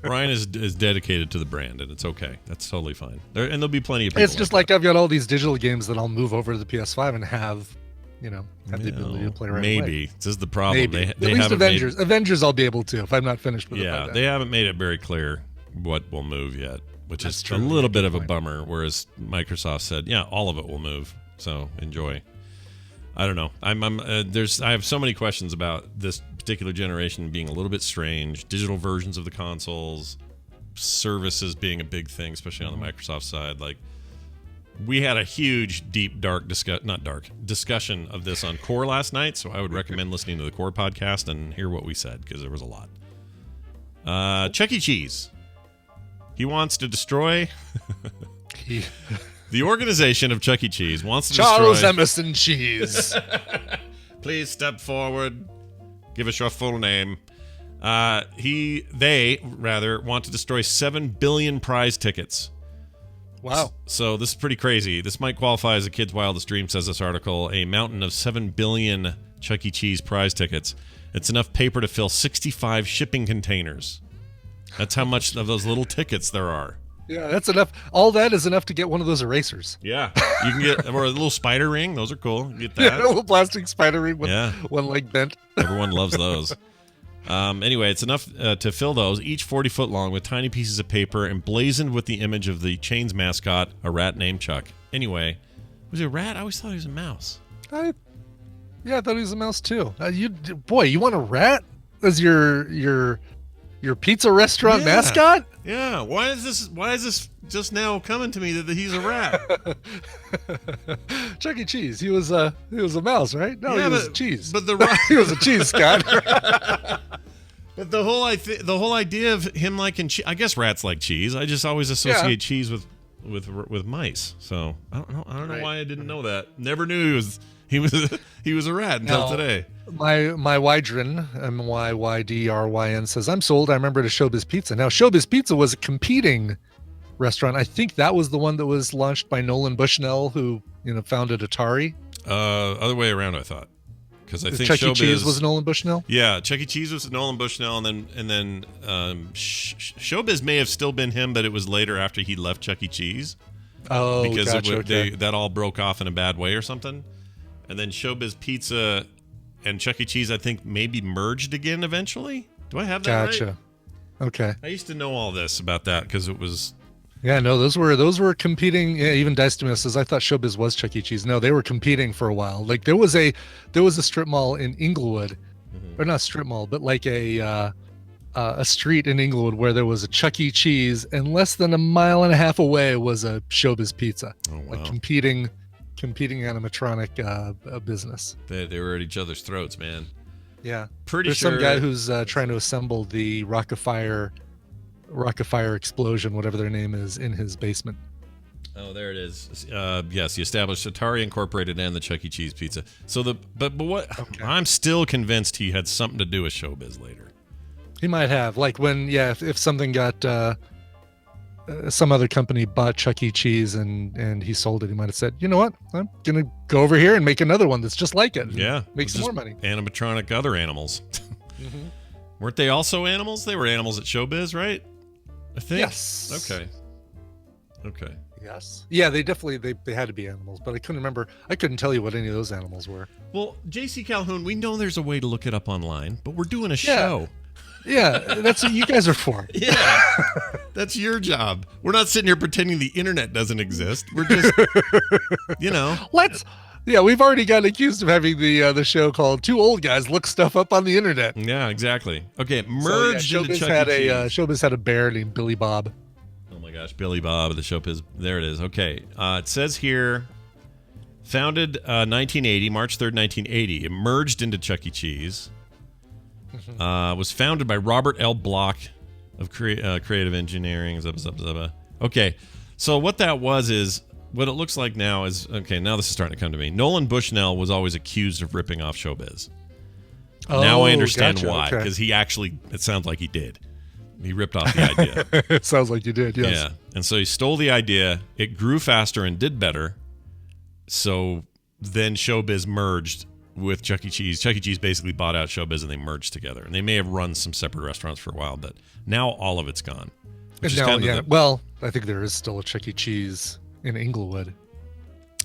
A: Ryan is dedicated to the brand, and it's okay. That's totally fine. There'll be plenty of people.
E: It's just like I've got all these digital games that I'll move over to the PS5 and have the ability to play right away.
A: Maybe this is the problem.
E: Maybe. At least Avengers I'll be able to if I'm not finished with it.
A: Yeah, they haven't made it very clear what will move yet, which is a little bit of a bummer. Whereas Microsoft said, yeah, all of it will move. So enjoy. I don't know. I have so many questions about this particular generation being a little bit strange. Digital versions of the consoles, services being a big thing, especially on the Microsoft side. Like, we had a huge, deep, discussion of this on Core last night. So I would recommend listening to the Core podcast and hear what we said because there was a lot. Chuck E. Cheese. He wants to destroy. The organization of Chuck E. Cheese wants to destroy.
E: Charles Emerson Cheese.
A: Please step forward. Give us your full name. They want to destroy 7 billion prize tickets.
E: Wow.
A: So this is pretty crazy. This might qualify as a kid's wildest dream, says this article. A mountain of 7 billion Chuck E. Cheese prize tickets. It's enough paper to fill 65 shipping containers. That's how much of those little tickets there are.
E: Yeah, that's enough. All that is enough to get one of those erasers.
A: Yeah, you can get or a little spider ring. Those are cool. Get that.
E: Yeah, a little plastic spider ring with one leg bent.
A: Everyone loves those. Anyway, it's enough to fill those, each 40 foot long, with tiny pieces of paper emblazoned with the image of the chain's mascot, a rat named Chuck. Anyway, was he a rat? I always thought he was a mouse.
E: I thought he was a mouse too. You want a rat as your pizza restaurant mascot?
A: Yeah. Why is this just now coming to me that he's a rat?
E: Chuck E. Cheese. He was a mouse, right? No, he was cheese.
A: But
E: he was a cheese, Scott.
A: But the whole idea of him liking cheese, I guess rats like cheese. I just always associate cheese with mice. So I don't know why I didn't know that. Never knew he was a rat until today.
E: My Wydryn, MYYDRYN, says, I'm sold. I remember at a Showbiz Pizza. Now, Showbiz Pizza was a competing restaurant. I think that was the one that was launched by Nolan Bushnell, who founded Atari.
A: Other way around, I thought. Because I think
E: Chuck E. Cheese was Nolan Bushnell?
A: Yeah, Chuck E. Cheese was Nolan Bushnell, and then Showbiz may have still been him, but it was later after he left Chuck E. Cheese.
E: Oh,
A: because
E: gotcha,
A: that all broke off in a bad way or something. And then Showbiz Pizza and Chuck E. Cheese, I think, maybe merged again eventually. Do I have that
E: right? Okay.
A: I used to know all this about that because it was...
E: Yeah, no, those were competing. Yeah, even Dice Dominic says, I thought Showbiz was Chuck E. Cheese. No, they were competing for a while. Like there was a strip mall in Inglewood, or not strip mall, but like a street in Inglewood where there was a Chuck E. Cheese, and less than a mile and a half away was a Showbiz Pizza.
A: Oh, wow.
E: Like competing animatronic business.
A: They were at each other's throats, man.
E: Yeah,
A: There's
E: some guy who's trying to assemble the Rockafire Explosion, whatever their name is, in his basement.
A: Oh, there it is. Yes, he established Atari Incorporated and the Chuck E. Cheese Pizza. So but what? Okay. I'm still convinced he had something to do with Showbiz later.
E: He might have, like when if something got some other company bought Chuck E. Cheese and he sold it, he might have said, you know what, I'm gonna go over here and make another one that's just like it.
A: Yeah,
E: make some more money.
A: Animatronic other animals. Weren't they also animals? They were animals at Showbiz, right? I think.
E: Yes.
A: Okay. Okay.
E: Yes. Yeah, they definitely they had to be animals, but I couldn't remember. I couldn't tell you what any of those animals were.
A: Well, J.C. Calhoun, we know there's a way to look it up online, but we're doing a show.
E: Yeah, that's what you guys are for.
A: Yeah, that's your job. We're not sitting here pretending the internet doesn't exist. We're just,
E: we've already gotten accused of having the show called Two Old Guys Look Stuff Up on the Internet.
A: Yeah, exactly. Okay, it merged into Chuck E. Cheese.
E: Showbiz had a bear named Billy Bob.
A: Oh my gosh, Billy Bob, the Showbiz. There it is. Okay, it says here, founded 1980, March 3rd, 1980. It merged into Chuck E. Cheese. Was founded by Robert L. Block of Creative Engineering. Okay, so what that was is, what it looks like now is, okay, now this is starting to come to me. Nolan Bushnell was always accused of ripping off Showbiz. Now I understand why, because he actually, it sounds like he did. He ripped off the idea.
E: It sounds like you did, yes.
A: Yeah, and so he stole the idea. It grew faster and did better. So then Showbiz merged with Chuck E. Cheese. Chuck E. Cheese basically bought out Showbiz and they merged together. And they may have run some separate restaurants for a while, but now all of it's gone.
E: Well, I think there is still a Chuck E. Cheese in Inglewood.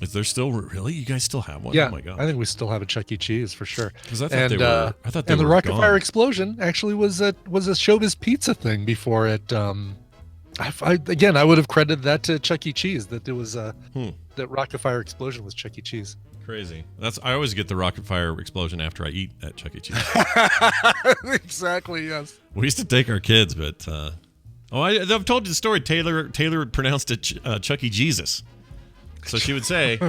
A: Is there still, really? You guys still have one?
E: Yeah,
A: oh my God.
E: I think we still have a Chuck E. Cheese for sure.
A: Because I thought they were. I thought they
E: and
A: were
E: the Rocket
A: gone.
E: Fire Explosion actually was a Showbiz Pizza thing before it. I would have credited that to Chuck E. Cheese, that there was that Rocket Fire Explosion was Chuck E. Cheese.
A: Crazy. I always get the Rocket Fire Explosion after I eat at Chuck E. Cheese.
E: Exactly. Yes.
A: We used to take our kids, but I've told you the story. Taylor pronounced it Chuck E. Jesus. So she would say,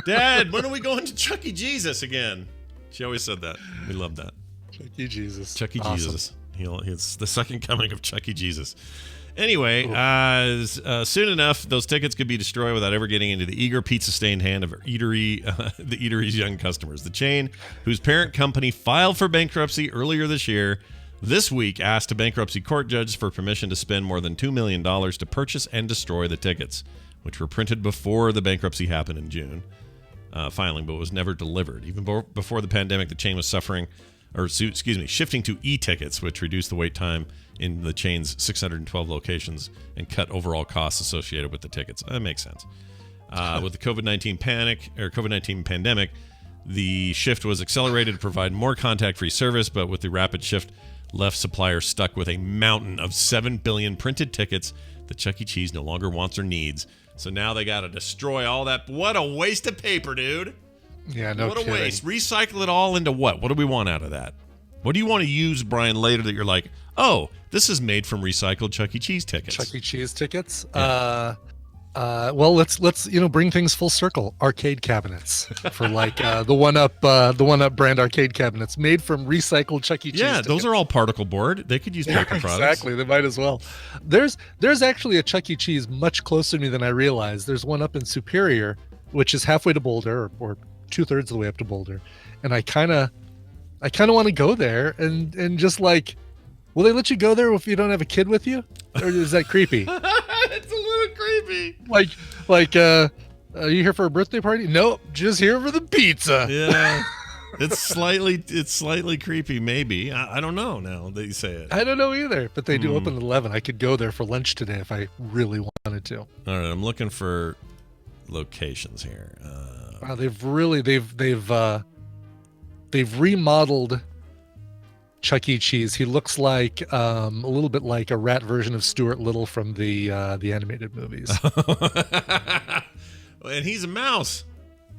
A: "Dad, when are we going to Chuck E. Jesus again?" She always said that. We loved that.
E: Chuck E. Jesus.
A: Chuck E.
E: Awesome.
A: Jesus. It's the second coming of Chuck E. Jesus. Anyway, soon enough, those tickets could be destroyed without ever getting into the eager pizza-stained hand of the eatery's young customers. The chain, whose parent company filed for bankruptcy earlier this year, this week asked a bankruptcy court judge for permission to spend more than $2 million to purchase and destroy the tickets, which were printed before the bankruptcy happened in June, filing, but was never delivered. Even before the pandemic, the chain was shifting to e-tickets, which reduced the wait time in the chain's 612 locations and cut overall costs associated with the tickets. That makes sense. With the COVID-19 pandemic, the shift was accelerated to provide more contact-free service, but with the rapid shift, left suppliers stuck with a mountain of 7 billion printed tickets that Chuck E. Cheese no longer wants or needs. So now they got to destroy all that. What a waste of paper, dude.
E: Yeah, no kidding.
A: What a waste. Recycle it all into what? What do we want out of that? What do you want to use, Brian, later that you're like, oh, this is made from recycled Chuck E. Cheese tickets?
E: Chuck E. Cheese tickets?
A: Yeah.
E: Well, let's bring things full circle. Arcade cabinets for like the one up brand arcade cabinets made from recycled Chuck E. Cheese.
A: Yeah,
E: tickets.
A: Those are all particle board. They could use paper products.
E: Exactly, they might as well. There's actually a Chuck E. Cheese much closer to me than I realized. There's one up in Superior, which is halfway to Boulder, or 2/3 of the way up to Boulder, and I kind of want to go there and just like, will they let you go there if you don't have a kid with you, or is that creepy?
A: It's a little creepy.
E: Like, are you here for a birthday party? Nope, just here for the pizza.
A: Yeah, it's slightly creepy. Maybe I don't know. Now that you say it,
E: I don't know either. But they do open at 11. I could go there for lunch today if I really wanted to.
A: All right, I'm looking for locations here.
E: Wow, they've remodeled Chuck E. Cheese. He looks like a little bit like a rat version of Stuart Little from the animated movies.
A: And he's a mouse,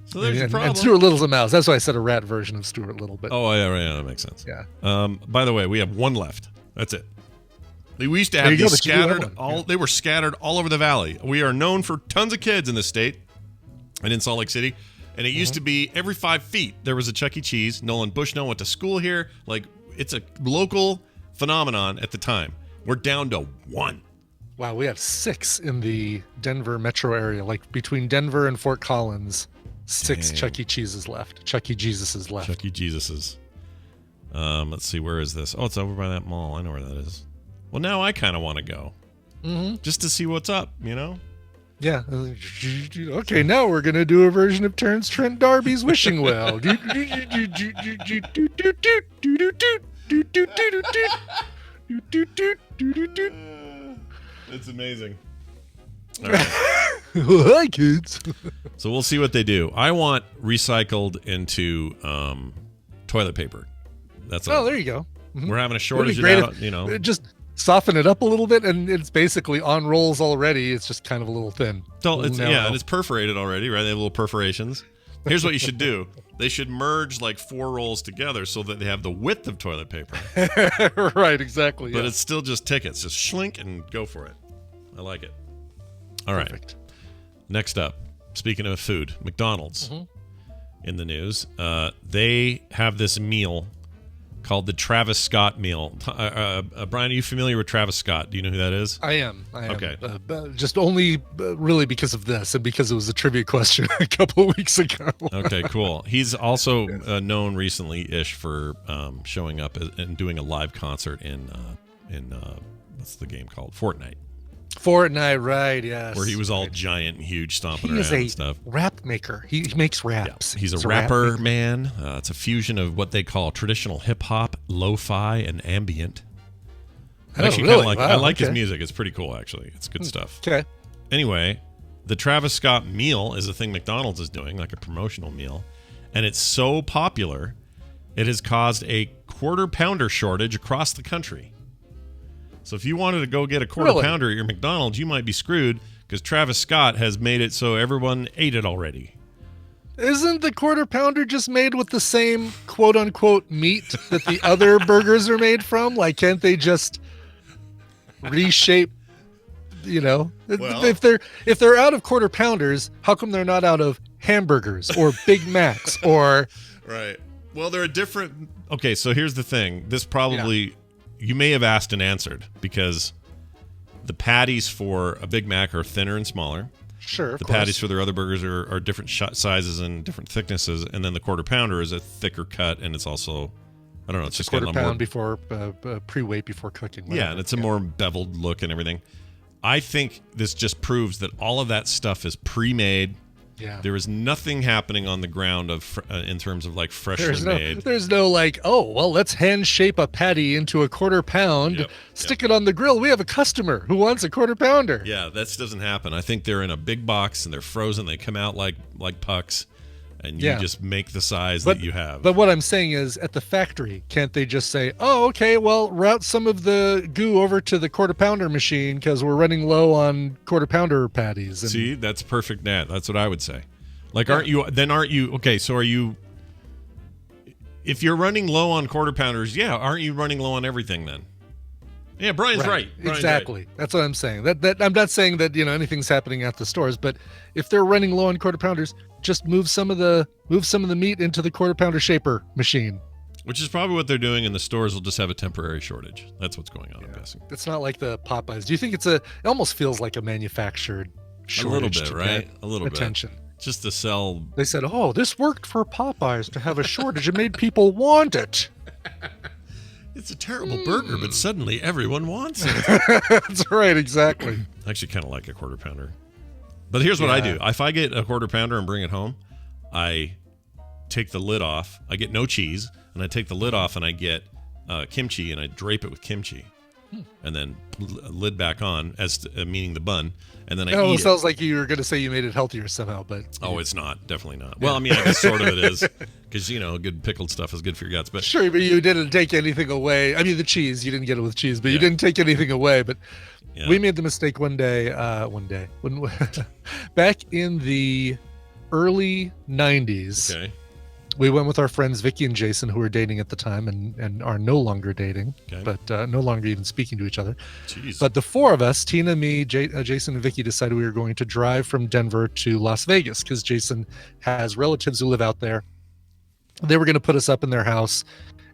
A: so there's a problem.
E: And Stuart Little's a mouse. That's why I said a rat version of Stuart Little. But
A: oh yeah, right, yeah, that makes sense.
E: Yeah.
A: By the way, we have one left. That's it. We used to have these scattered. They were scattered all over the valley. We are known for tons of kids in this state and in Salt Lake City. And it used to be every 5 feet there was a Chuck E. Cheese. Nolan Bushnell went to school here. Like, it's a local phenomenon at the time. We're down to 1.
E: Wow, we have 6 in the Denver metro area. Like between Denver and Fort Collins, 6
A: Dang.
E: Chuck E. Cheese's left. Chuck E. Jesus's left.
A: Chuck E. Jesus's. Let's see, where is this? Oh, it's over by that mall. I know where that is. Well, now I kind of want to go. Just to see what's up, you know?
E: Yeah. Okay, now we're going to do a version of Terrence Trent D'Arby's Wishing Well.
A: It's amazing. All right.
E: Hi, kids.
A: So we'll see what they do. I want recycled into toilet paper. That's all.
E: Oh, there you go. Mm-hmm.
A: We're having a shortage of that,
E: Just soften it up a little bit, and it's basically on rolls already. It's just kind of a little thin.
A: So and it's perforated already, right? They have little perforations. Here's what you should do. They should merge like 4 rolls together so that they have the width of toilet paper.
E: Right, exactly.
A: But it's still just tickets. Just schlink and go for it. I like it. All right.
E: Perfect.
A: Next up, speaking of food, McDonald's in the news. They have this meal called the Travis Scott meal. Brian, are you familiar with Travis Scott? Do you know who that is?
E: I am.
A: Okay.
E: Just only really because of this and because it was a trivia question a couple of weeks ago.
A: Okay, cool. He's also known recently-ish for showing up and doing a live concert in what's the game called?
E: Fortnite, right? Yes.
A: Where he was all giant and huge, stomping around and stuff.
E: Rap maker. He makes raps.
A: Yeah. He's a rapper, man. It's a fusion of what they call traditional hip hop, lo-fi, and ambient. I like his music. It's pretty cool, actually. It's good stuff.
E: Okay.
A: Anyway, the Travis Scott meal is a thing McDonald's is doing, like a promotional meal, and it's so popular, it has caused a quarter pounder shortage across the country. So if you wanted to go get a quarter pounder at your McDonald's, you might be screwed because Travis Scott has made it so everyone ate it already.
E: Isn't the quarter pounder just made with the same quote unquote meat that the other burgers are made from? Like, can't they just reshape?
A: Well,
E: if they're out of quarter pounders, how come they're not out of hamburgers or Big Macs or?
A: Right. Well, they're a different. Okay, so here's the thing. This probably. You may have asked and answered because the patties for a Big Mac are thinner and smaller.
E: Sure,
A: the patties for their other burgers are different sizes and different thicknesses, and then the quarter pounder is a thicker cut, and it's also, I don't know, it's just
E: quarter pound before pre-weight before cooking. Whatever.
A: Yeah, and it's a more beveled look and everything. I think this just proves that all of that stuff is pre-made.
E: Yeah.
A: There is nothing happening on the ground in terms of like freshly made.
E: There's no like, oh, well, let's hand shape a patty into a quarter pound, stick it on the grill. We have a customer who wants a quarter pounder.
A: Yeah, that doesn't happen. I think they're in a big box and they're frozen. They come out like pucks, and you just make the size that you have.
E: But what I'm saying is, at the factory, can't they just say, oh, okay, well, route some of the goo over to the quarter pounder machine because we're running low on quarter pounder patties? And
A: see, that's perfect, Nat. That's what I would say. Like, aren't you? Okay, so are you? If you're running low on quarter pounders, aren't you running low on everything then? Yeah, Brian's right.
E: Exactly. That's what I'm saying. That I'm not saying that anything's happening at the stores, but if they're running low on quarter pounders, just move some of the meat into the quarter pounder shaper machine.
A: Which is probably what they're doing, and the stores will just have a temporary shortage. That's what's going on, I'm guessing.
E: It's not like the Popeyes. Do you think it almost feels like a manufactured shortage?
A: A little bit, right? A little
E: attention.
A: Just to sell.
E: They said, oh, this worked for Popeyes to have a shortage. It made people want it.
A: It's a terrible burger, but suddenly everyone wants it.
E: That's right, exactly.
A: I actually kind of like a quarter pounder. But here's what I do. If I get a quarter pounder and bring it home, I take the lid off. I get no cheese, and I take the lid off, and I get kimchi, and I drape it with kimchi. And then lid back on, meaning the bun, and then I eat it.
E: Sounds like you were going to say you made it healthier somehow, but
A: it's not, definitely not. Well, I mean, I guess sort of it is, because good pickled stuff is good for your guts. But
E: sure, but you didn't take anything away. I mean, the cheese, you didn't get it with cheese, but you didn't take anything away. But we made the mistake one day when back in the early 90s.
A: Okay.
E: We went with our friends Vicky and Jason, who were dating at the time and are no longer dating, but no longer even speaking to each other.
A: Jeez.
E: But the four of us, Tina, me, Jason, and Vicky, decided we were going to drive from Denver to Las Vegas because Jason has relatives who live out there. They were going to put us up in their house,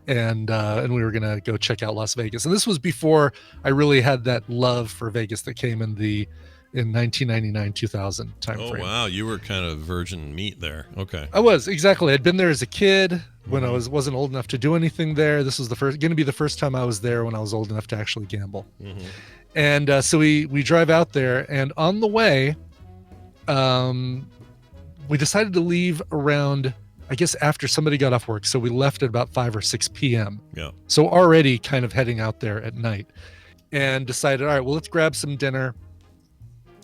E: and we were going to go check out Las Vegas. And this was before I really had that love for Vegas that came in 1999-2000 time frame.
A: Oh, wow. You were kind of virgin meat there. Okay.
E: I was, exactly. I'd been there as a kid when I wasn't old enough to do anything there. This was going to be the first time I was there when I was old enough to actually gamble. Mm-hmm. And so we drive out there, and on the way, we decided to leave around, I guess, after somebody got off work. So we left at about 5 or 6 p.m.
A: Yeah.
E: So already kind of heading out there at night, and decided, all right, well, let's grab some dinner.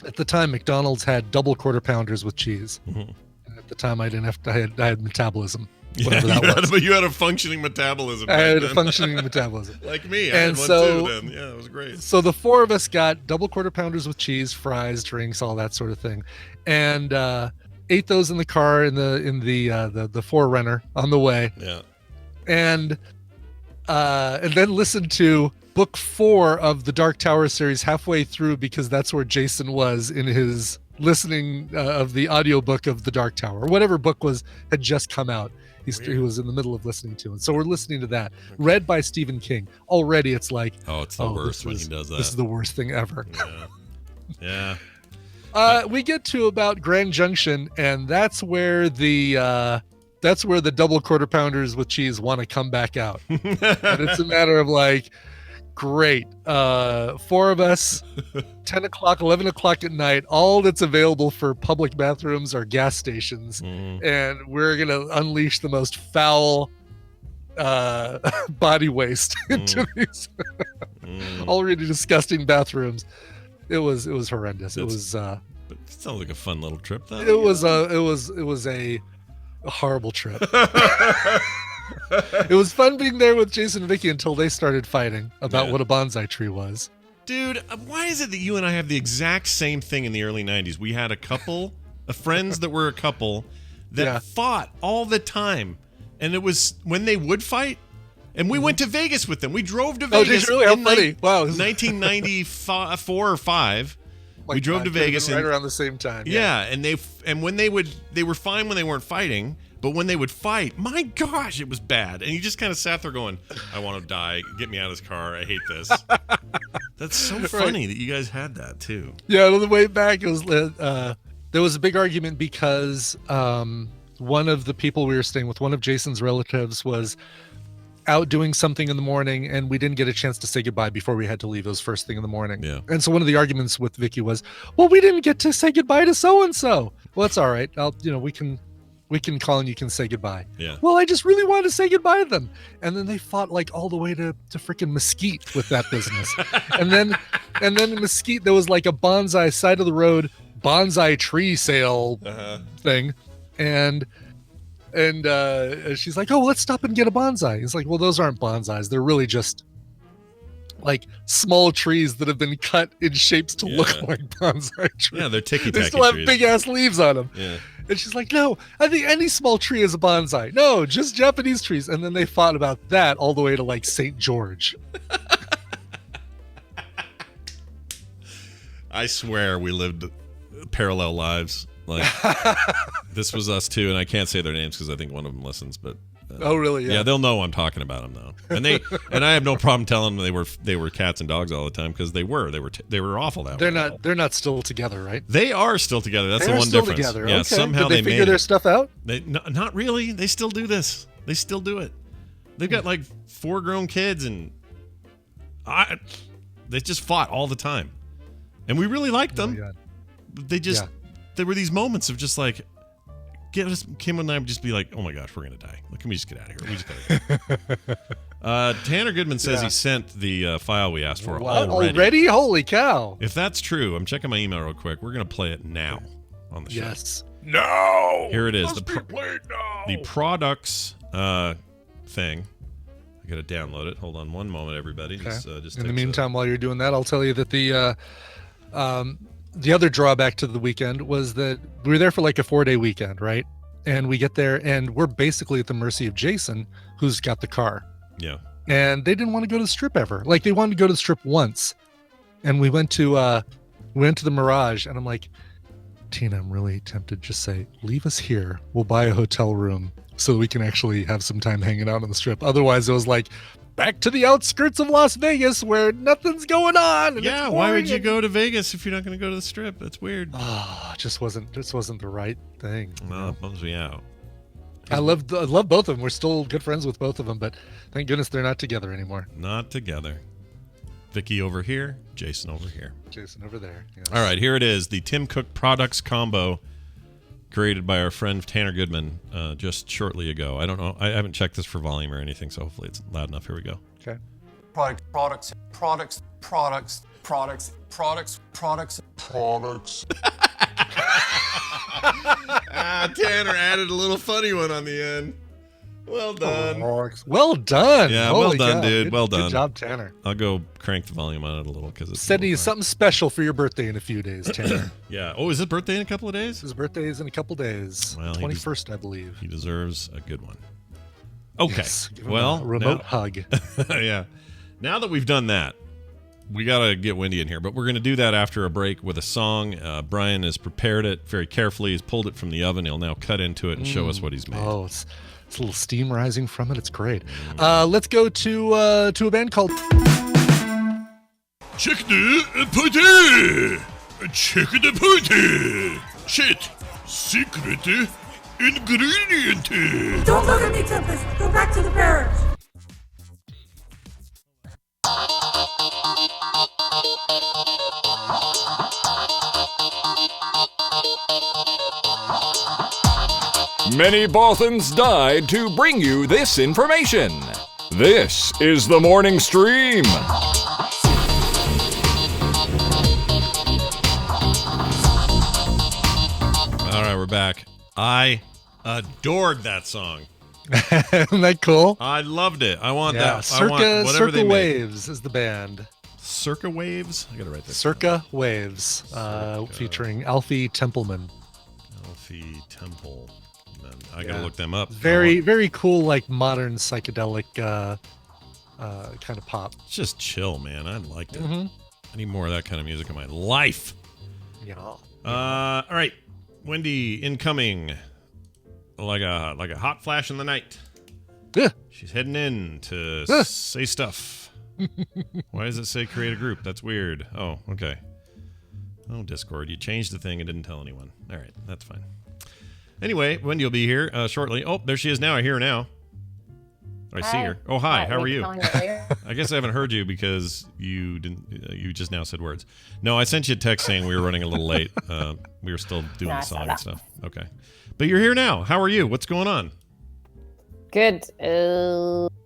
E: At the time, McDonald's had double quarter pounders with cheese. And at the time, I didn't have to. I had metabolism. Whatever that was.
A: But you had a functioning metabolism.
E: I had a functioning metabolism.
A: Like me. I
E: And
A: had
E: so,
A: one too then. Yeah, it was great.
E: So the four of us got double quarter pounders with cheese, fries, drinks, all that sort of thing, and ate those in the car in the Forerunner on the way.
A: Yeah.
E: And then listened to book 4 of the Dark Tower series halfway through, because that's where Jason was in his listening of the audiobook of the Dark Tower, or whatever book had just come out. He was in the middle of listening to it. So we're listening to that, read by Stephen King. Already it's like,
A: it's the worst when he does that.
E: This is the worst thing ever.
A: Yeah.
E: We get to about Grand Junction, and that's where the double quarter pounders with cheese want to come back out. And it's a matter of like, great, 4 of us, 10 o'clock, 11 o'clock at night, all that's available for public bathrooms are gas stations, and we're gonna unleash the most foul body waste into these already disgusting bathrooms. It was horrendous. But
A: it sounds like a fun little trip though.
E: It was a horrible trip. It was fun being there with Jason and Vicky until they started fighting about what a bonsai tree was.
A: Dude, why is it that you and I have the exact same thing in the early 90s? We had a couple of friends that were a couple that fought all the time. And it was when they would fight, and we went to Vegas with them. We drove to Vegas
E: really? How funny. Wow.
A: 1994 or 5. We drove to Vegas
E: right around the same time.
A: Yeah, and when they were fine when they weren't fighting, but when they would fight, my gosh, it was bad. And you just kind of sat there going, I want to die. Get me out of this car. I hate this. That's so funny that you guys had that too.
E: Yeah, on the way back, it was there was a big argument because one of the people we were staying with, one of Jason's relatives, was out doing something in the morning, and we didn't get a chance to say goodbye before we had to leave. It was first thing in the morning. Yeah. And so one of the arguments with Vicky was, well, we didn't get to say goodbye to so-and-so. Well, it's all right. We can call and you can say goodbye.
A: Yeah.
E: Well, I just really wanted to say goodbye to them. And then they fought like all the way to freaking Mesquite with that business. and then in Mesquite, there was like a bonsai side of the road bonsai tree sale thing. And she's like, oh, let's stop and get a bonsai. It's like, well, those aren't bonsais. They're really just like small trees that have been cut in shapes to look like bonsai trees.
A: Yeah, they're ticky-tacky
E: They still have
A: trees.
E: big ass leaves on them.
A: Yeah.
E: And she's like, no, I think any small tree is a bonsai. No, just Japanese trees. And then they fought about that all the way to like St. George.
A: I swear we lived parallel lives. Like this was us too, and I can't say their names because I think one of them listens. But
E: oh, really?
A: Yeah, they'll know I'm talking about them though, and I have no problem telling them they were cats and dogs all the time because they were awful that way.
E: They're not still together, right?
A: They are still together. That's the one
E: still
A: difference.
E: Together.
A: Yeah,
E: okay.
A: somehow
E: Did they figure
A: made
E: their stuff out.
A: Not really. They still do this. They still do it. They've got like 4 grown kids, and they just fought all the time, and we really liked them.
E: Oh,
A: They just. There were these moments of just like, Kim and I would just be like, oh my gosh, we're going to die. Can we just get out of here? We just gotta go. Tanner Goodman says he sent the file we asked for already.
E: Holy cow.
A: If that's true, I'm checking my email real quick. We're going to play it now on the show.
E: Yes.
A: No. Here it is.
D: Played now.
A: The products thing. I got to download it. Hold on one moment, everybody.
E: Okay.
A: Just
E: in the meantime, while you're doing that, I'll tell you that the other drawback to the weekend was that we were there for like a 4-day weekend, right? And we get there and we're basically at the mercy of Jason, who's got the car.
A: Yeah.
E: And they didn't want to go to the strip ever. Like they wanted to go to the strip once. And we went to the Mirage, and I'm like, Tina, I'm really tempted to just say, leave us here. We'll buy a hotel room so we can actually have some time hanging out on the strip. Otherwise it was like, back to the outskirts of Las Vegas where nothing's going on. And
A: yeah, why would you go to Vegas if you're not going to go to the strip? That's weird.
E: Oh, just wasn't the right thing.
A: No, it bums me out.
E: I love both of them. We're still good friends with both of them, but thank goodness they're not together anymore.
A: Not together. Vicky over here, Jason over here.
E: Jason over there. Yes.
A: All right, here it is. The Tim Cook products combo created by our friend Tanner Goodman just shortly ago. I don't know. I haven't checked this for volume or anything, so hopefully it's loud enough. Here we go.
E: Okay.
F: Products. products.
A: Tanner added a little funny one on the end. Well done.
E: Well done.
A: Yeah,
E: Holy
A: well done,
E: cow.
A: dude. Well done.
E: Good job, Tanner.
A: I'll go crank the volume on it a little because it's
E: Sending you something special for your birthday in a few days, Tanner.
A: Yeah. Oh, is his birthday in a couple of days?
E: His birthday is in a couple days.
A: Well,
E: 21st, I believe.
A: He deserves a good one. Okay.
E: Yes, give him
A: Well,
E: a remote hug.
A: Yeah. Now that we've done that, we got to get Wendy in here, but we're going to do that after a break with a song. Brian has prepared it very carefully. He's pulled it from the oven. He'll now cut into it and show us what he's made.
E: Oh, it's a little steam rising from it. It's great. Let's go to a band called
G: Check the party! Check the party! Shit! Secret ingredient!
H: Don't look at me, Tempest! Go back to the barracks!
D: Many Bothans died to bring you this information. This is the morning stream.
A: All right, we're back. I adored that song.
E: Isn't that cool?
A: I loved it. I want that.
E: Circa,
A: I want whatever
E: Circa
A: they
E: Waves is the band.
A: Circa Waves? I got to write this.
E: Circa Waves, featuring Alfie Templeman.
A: Alfie Temple. I got to look them up.
E: Very cool, like modern psychedelic kind of pop.
A: It's just chill, man. I liked it. I need more of that kind of music in my life.
E: Yeah.
A: All right, Wendy incoming, like a hot flash in the night. She's heading in to say stuff. Why does it say create a group? That's weird. Oh, okay. Oh, Discord, you changed the thing and didn't tell anyone. All right, that's fine. Anyway, Wendy will be here shortly. Oh, there she is now. I hear her now. I see her. Oh, hi. How are you? I guess I haven't heard you because you didn't. You just now said words. No, I sent you a text saying we were running a little late. We were still doing the song and stuff. Okay, but you're here now. How are you? What's going on?
C: Good.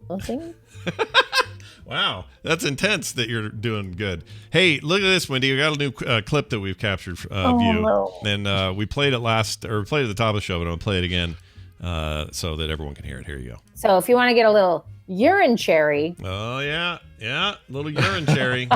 C: Nothing.
A: Wow, that's intense that you're doing good. Hey, look at this, Wendy. We got a new clip that we've captured of you,
C: no.
A: and we played it played at the top of the show, but I'll play it again so that everyone can hear it. Here you go.
C: So if you want to get a little urine cherry.
A: Oh yeah, little urine cherry.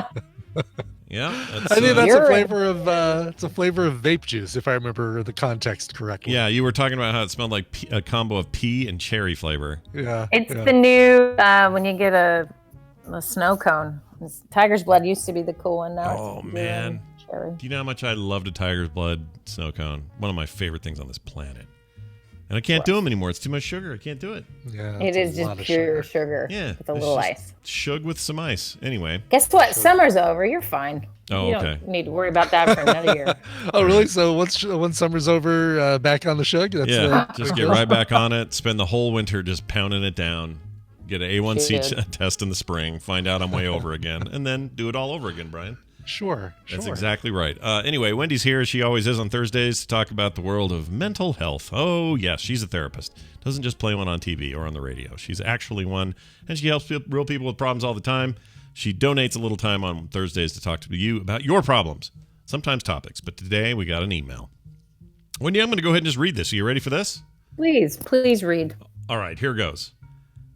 A: Yeah,
E: I think that's a flavor of it's a flavor of vape juice, if I remember the context correctly.
A: Yeah, you were talking about how it smelled like a combo of pea and cherry flavor.
E: Yeah,
C: it's the new when you get a snow cone. Tiger's blood used to be the cool one. Now
A: oh man, cherry. Do you know how much I loved a tiger's blood snow cone? One of my favorite things on this planet. And I can't do them anymore. It's too much sugar. I can't do it.
E: Yeah,
C: it is just pure sugar.
A: Yeah,
C: with a little ice.
A: Shug with some ice. Anyway,
C: guess what? Summer's over. You're fine.
A: Oh,
C: you don't need to worry about that for another year.
E: Oh, really? So once summer's over, back on the shug?
A: That's just get right back on it. Spend the whole winter just pounding it down. Get an A1C test in the spring. Find out I'm way over again, and then do it all over again, Brian.
E: Sure.
A: That's exactly right. Anyway, Wendy's here, as she always is on Thursdays, to talk about the world of mental health. Oh, yes, she's a therapist. Doesn't just play one on TV or on the radio. She's actually one, and she helps real people with problems all the time. She donates a little time on Thursdays to talk to you about your problems, sometimes topics. But today we got an email. Wendy, I'm going to go ahead and just read this. Are you ready for this?
C: Please read.
A: All right, here goes.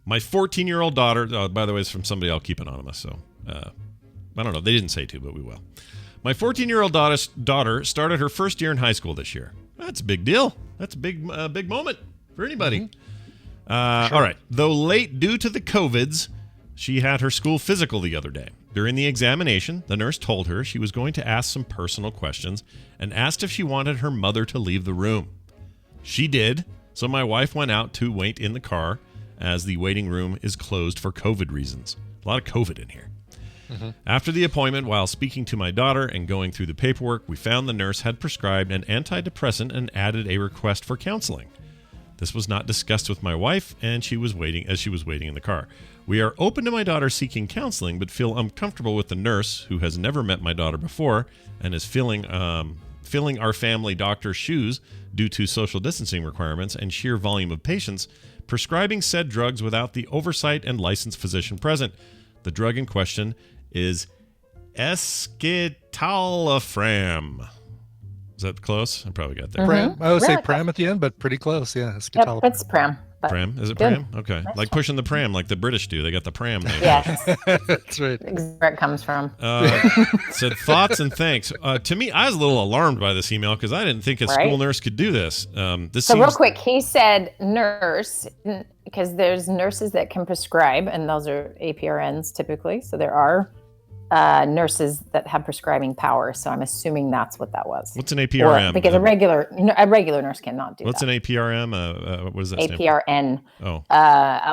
A: My 14-year-old daughter, by the way, it's from somebody I'll keep anonymous, so I don't know. They didn't say to, but we will. My 14-year-old daughter started her first year in high school this year. That's a big deal. That's a big moment for anybody. Sure. All right. Though late due to the COVIDs, she had her school physical the other day. During the examination, the nurse told her she was going to ask some personal questions and asked if she wanted her mother to leave the room. She did, so my wife went out to wait in the car as the waiting room is closed for COVID reasons. A lot of COVID in here. After the appointment, while speaking to my daughter and going through the paperwork, we found the nurse had prescribed an antidepressant and added a request for counseling. This was not discussed with my wife, and she was waiting in the car. We are open to my daughter seeking counseling, but feel uncomfortable with the nurse, who has never met my daughter before and is filling our family doctor's shoes due to social distancing requirements and sheer volume of patients, prescribing said drugs without the oversight and licensed physician present. The drug in question is escitalopram. Is that close? I probably got there.
E: Pram. I would say
C: Really
E: pram at the end, but pretty close. Yeah.
C: Yep,
E: Escitalopram.
C: it's pram. But
A: Pram? Is it
C: good.
A: pram? Okay. Like pushing the pram like the British do. They got the pram name.
C: Yes,
E: That's right.
C: where it comes from.
A: Said thoughts and thanks. To me, I was a little alarmed by this email because I didn't think a school nurse could do this.
C: Real quick, he said nurse because there's nurses that can prescribe, and those are APRNs typically. So there are nurses that have prescribing power. So I'm assuming that's what that was.
A: What's an APRM?
C: Because a regular nurse cannot do
A: What's
C: that.
A: an APRM? What does that stand for?
C: APRN.
A: Oh.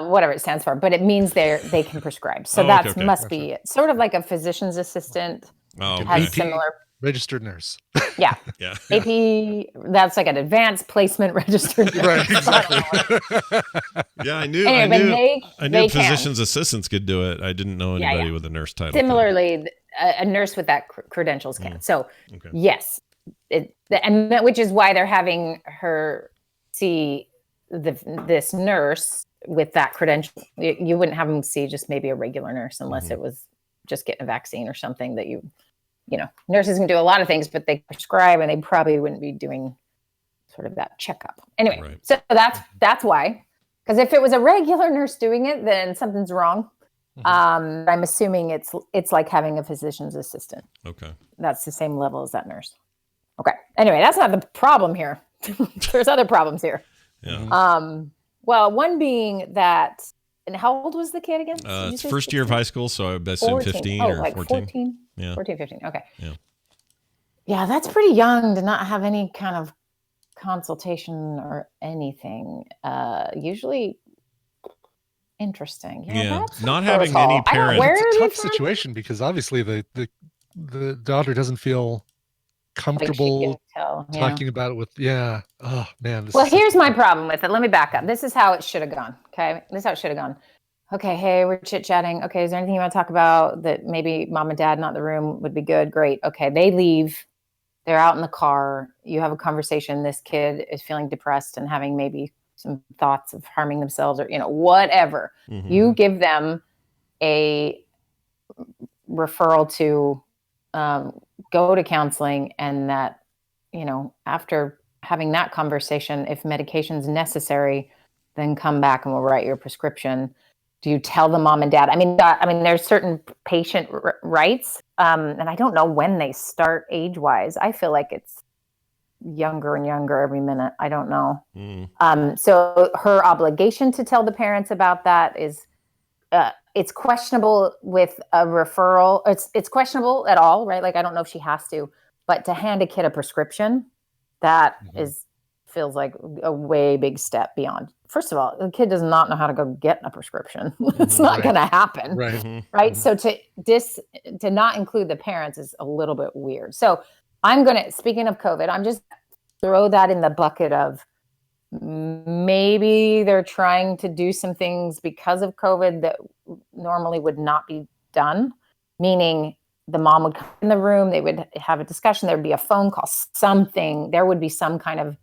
C: Whatever it stands for, but it means they can prescribe. So must be it. Sort of like a physician's assistant.
A: Oh, okay.
C: Has similar.
E: Registered nurse.
C: Yeah.
A: Yeah.
C: AP, that's like an advanced placement registered nurse.
E: Right, exactly.
A: Yeah, I knew.
C: Anyway,
A: I knew physician's assistants could do it. I didn't know anybody with a nurse title.
C: Similarly, a nurse with that credentials can. So, yes, which is why they're having her see this nurse with that credential. You wouldn't have them see just maybe a regular nurse unless it was just getting a vaccine or something that nurses can do a lot of things, but they prescribe and they probably wouldn't be doing sort of that checkup. Anyway, so that's why. Because if it was a regular nurse doing it, then something's wrong. I'm assuming it's like having a physician's assistant.
A: Okay.
C: That's the same level as that nurse. Okay. Anyway, that's not the problem here. There's other problems here.
A: Yeah.
C: Well, one being that, and how old was the kid again?
A: It's first year of high school, so I would assume 15 or 14.
C: 14?
A: Yeah.
C: 14, 15. Okay.
A: Yeah.
C: Yeah, that's pretty young to not have any kind of consultation or anything. Usually interesting.
A: Yeah. Not having any parents.
E: It's a tough situation because obviously the daughter doesn't feel comfortable talking about it with oh man.
C: Well, here's my problem with it. Let me back up. This is how it should have gone. Okay. This is how it should have gone. Okay. Hey, we're chit-chatting. Okay. Is there anything you want to talk about that maybe mom and dad not in the room would be good? Great. Okay. They leave. They're out in the car. You have a conversation. This kid is feeling depressed and having maybe some thoughts of harming themselves or, whatever. You give them a referral to go to counseling, and that, after having that conversation, if medication's necessary, then come back and we'll write your prescription. Do you tell the mom and dad? I mean, there's certain patient rights, and I don't know when they start age-wise. I feel like it's younger and younger every minute. I don't know. So her obligation to tell the parents about that is, it's questionable with a referral. It's questionable at all, right? Like, I don't know if she has to, but to hand a kid a prescription, that feels like a way big step beyond. First of all, the kid does not know how to go get a prescription. It's not going to happen. Right. So to not include the parents is a little bit weird. So speaking of COVID, I'm just throw that in the bucket of maybe they're trying to do some things because of COVID that normally would not be done, meaning the mom would come in the room, they would have a discussion, there'd be a phone call, something, there would be some kind of,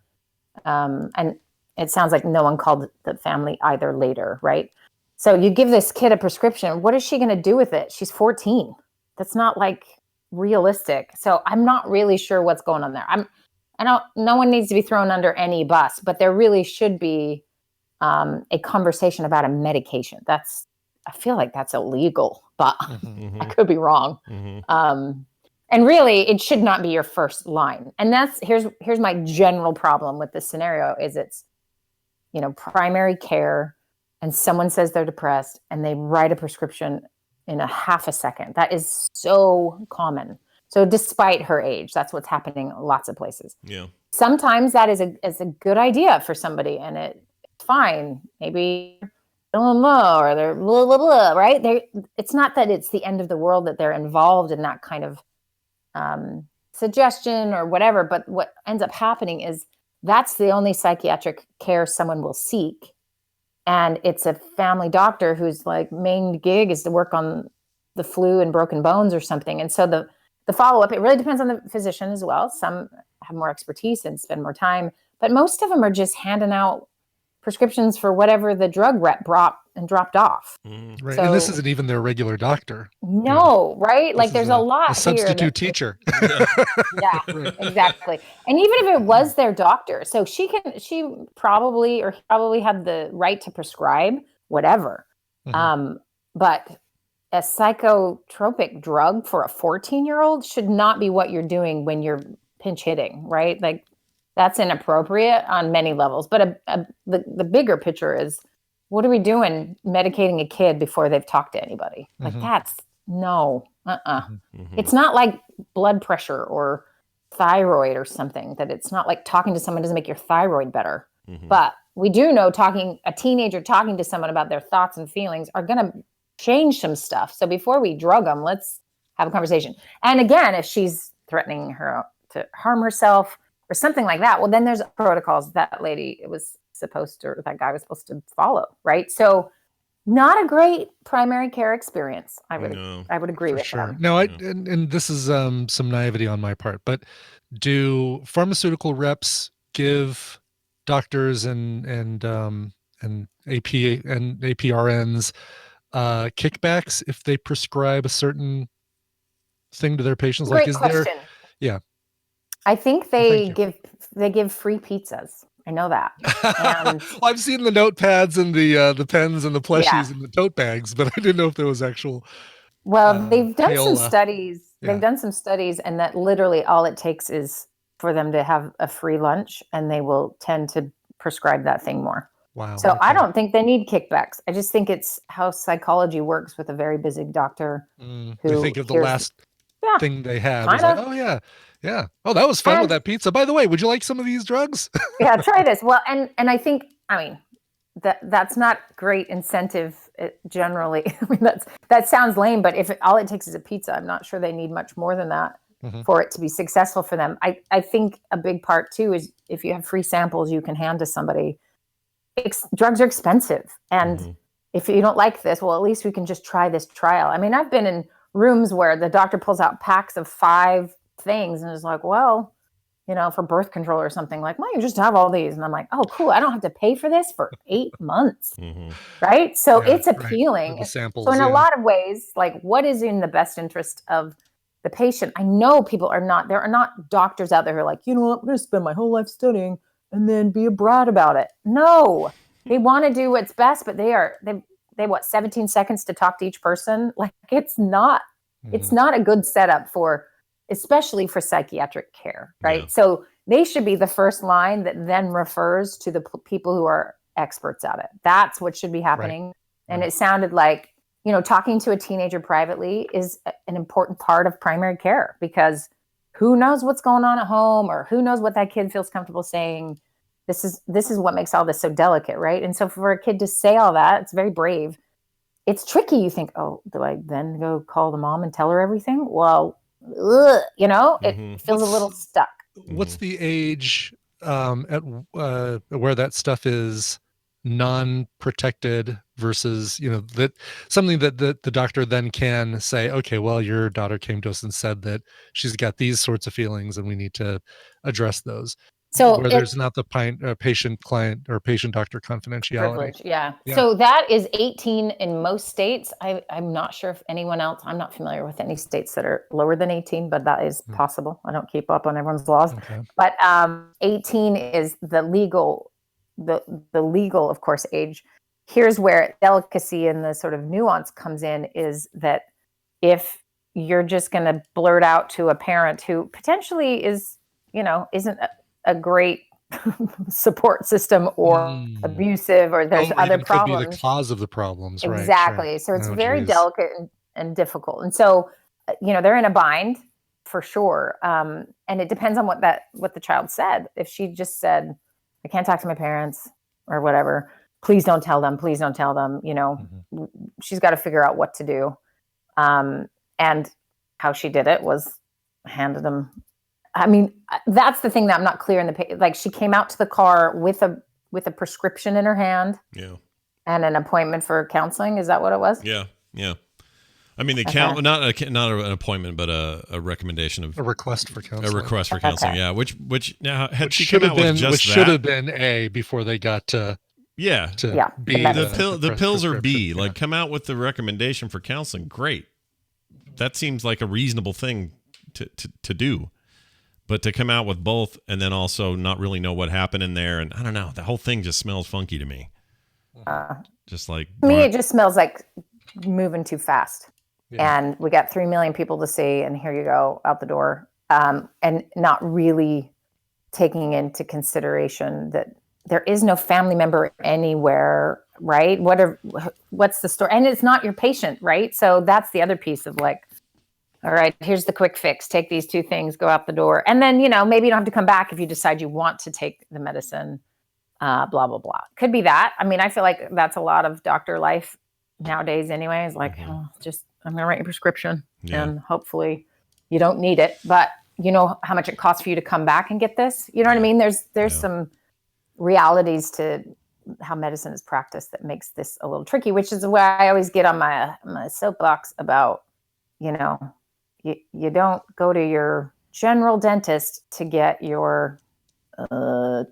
C: and it sounds like no one called the family either later, right? So you give this kid a prescription, what is she going to do with it? She's 14. That's not like realistic. So I'm not really sure what's going on there. No one needs to be thrown under any bus, but there really should be a conversation about a medication. I feel like that's illegal, but I could be wrong. And really, it should not be your first line. And here's my general problem with this scenario is it's, primary care, and someone says they're depressed and they write a prescription in a half a second. That is so common. So despite her age, that's what's happening in lots of places.
A: Yeah.
C: Sometimes that is a good idea for somebody, and it's fine. Maybe or they're blah, blah, blah, right? It's not that it's the end of the world that they're involved in that kind of suggestion or whatever. But what ends up happening is that's the only psychiatric care someone will seek. And it's a family doctor whose main gig is to work on the flu and broken bones or something. And so the follow-up, it really depends on the physician as well. Some have more expertise and spend more time, but most of them are just handing out prescriptions for whatever the drug rep brought and dropped off.
E: Right.
C: So,
E: and this isn't even their regular doctor.
C: No, right? Like there's a lot
E: a substitute
C: here
E: teacher.
C: Yeah, exactly. And even if it was their doctor, so she probably had the right to prescribe whatever. But a psychotropic drug for a 14-year-old should not be what you're doing when you're pinch hitting, right? Like that's inappropriate on many levels. But the bigger picture is, what are we doing medicating a kid before they've talked to anybody? Like that's no, It's not like blood pressure or thyroid or something, that it's not like talking to someone doesn't make your thyroid better. But we do know a teenager talking to someone about their thoughts and feelings are going to change some stuff. So before we drug them, let's have a conversation. And again, if she's threatening her to harm herself or something like that, well, then there's protocols that guy was supposed to follow, right? So not a great primary care experience. I would agree with
E: sure.
C: that.
E: No, and this is some naivety on my part, but do pharmaceutical reps give doctors and APRNs kickbacks if they prescribe a certain thing to their patients?
C: Great
E: like,
C: question. I think they give free pizzas. I know that. And
E: well, I've seen the notepads and the pens and the plushies and the tote bags, but I didn't know if there was actual.
C: Well, they've done
E: payola.
C: some studies.
E: Yeah.
C: They've done some studies, and that literally all it takes is for them to have a free lunch, and they will tend to prescribe that thing more.
E: Wow.
C: So I don't think they need kickbacks. I just think it's how psychology works with a very busy doctor.
E: Who they think of the last thing they had.
C: Kinda.
E: Was like, oh yeah. Yeah. Oh, that was fun with that pizza. By the way, would you like some of these drugs?
C: Yeah, try this. Well, and I think, that's not great incentive generally. I mean, that sounds lame, but if all it takes is a pizza, I'm not sure they need much more than that for it to be successful for them. I think a big part too is if you have free samples you can hand to somebody. Drugs are expensive, and if you don't like this, well, at least we can just try this trial. I mean, I've been in rooms where the doctor pulls out packs of 5 things and is like, well, for birth control or something, like, well, you just have all these. And I'm like, oh, cool. I don't have to pay for this for 8 months. Right. So it's appealing.
E: Right. Samples,
C: so in a lot of ways, like, what is in the best interest of the patient? I know there are not doctors out there who are like, you know what, I'm going to spend my whole life studying and then be a brat about it. No, they want to do what's best, but they 17 seconds to talk to each person. Like, it's not a good setup especially for psychiatric care, right? Yeah. So they should be the first line that then refers to the people who are experts at it. That's what should be happening. Right. And it sounded like, talking to a teenager privately is an important part of primary care, because who knows what's going on at home, or who knows what that kid feels comfortable saying. This is what makes all this so delicate, right? And so for a kid to say all that, it's very brave. It's tricky. You think, oh, do I then go call the mom and tell her everything? Well, it feels a little stuck.
E: What's the age at where that stuff is non-protected versus, that something that the doctor then can say, okay, well, your daughter came to us and said that she's got these sorts of feelings and we need to address those. So where there's not the patient-client or patient-doctor confidentiality.
C: Privilege, yeah. So that is 18 in most states. I'm not sure if anyone else, I'm not familiar with any states that are lower than 18, but that is possible. I don't keep up on everyone's laws. Okay. But 18 is the legal, of course, age. Here's where delicacy and the sort of nuance comes in, is that if you're just going to blurt out to a parent who potentially is, isn't a great support system, or abusive, or there's other problems.
E: Could be the cause of the problems, right?
C: Exactly. Sure. So it's very delicate and difficult. And so, they're in a bind for sure. And it depends on what the child said. If she just said, I can't talk to my parents or whatever, please don't tell them, she's got to figure out what to do. And how she did it was handed them. I mean, that's the thing that I'm not clear in like, she came out to the car with a prescription in her hand. Yeah. And an appointment for counseling. Is that what it was?
A: Yeah. Yeah. I mean, not an appointment, but a recommendation of
E: a request for counseling.
A: A request for counseling. Okay. Yeah. Which now had she
E: should
A: come
E: have
A: out
E: been,
A: with just
E: which
A: that,
E: should have been A before they got to
A: Yeah.
E: to be
A: The pills are B. Like, come out with the recommendation for counseling. Great. That seems like a reasonable thing to do. But to come out with both and then also not really know what happened in there, and I don't know, the whole thing just smells funky to me. Just like
C: to me, it just smells like moving too fast. Yeah. And we got 3 million people to see, and here you go out the door, and not really taking into consideration that there is no family member anywhere, right? What's the story? And it's not your patient, right? So that's the other piece of like, all right, here's the quick fix. Take these 2 things, go out the door. And then, maybe you don't have to come back if you decide you want to take the medicine, blah, blah, blah. Could be that. I mean, I feel like that's a lot of doctor life nowadays anyway. Is like, I'm going to write you a prescription and hopefully you don't need it. But you know how much it costs for you to come back and get this? You know what I mean? There's some realities to how medicine is practiced that makes this a little tricky, which is why I always get on my soapbox about, you don't go to your general dentist to get your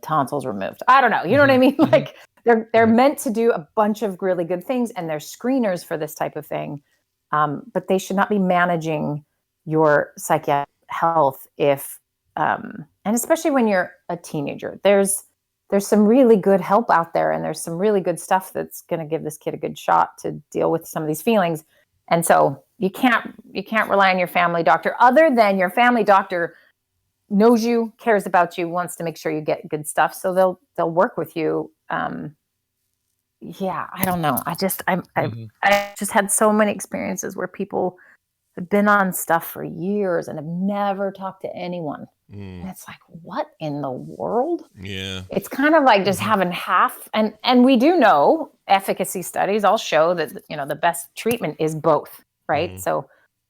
C: tonsils removed. I don't know. You know what I mean? Like they're meant to do a bunch of really good things, and they're screeners for this type of thing. But they should not be managing your psychiatric health and especially when you're a teenager. There's some really good help out there, and there's some really good stuff that's going to give this kid a good shot to deal with some of these feelings. And so you can't rely on your family doctor, other than your family doctor knows you, cares about you, wants to make sure you get good stuff. So they'll work with you. I don't know. I just had so many experiences where people have been on stuff for years and have never talked to anyone. And it's like, what in the world? Yeah. It's kind of like just having half, and we do know efficacy studies all show that, the best treatment is both, right? So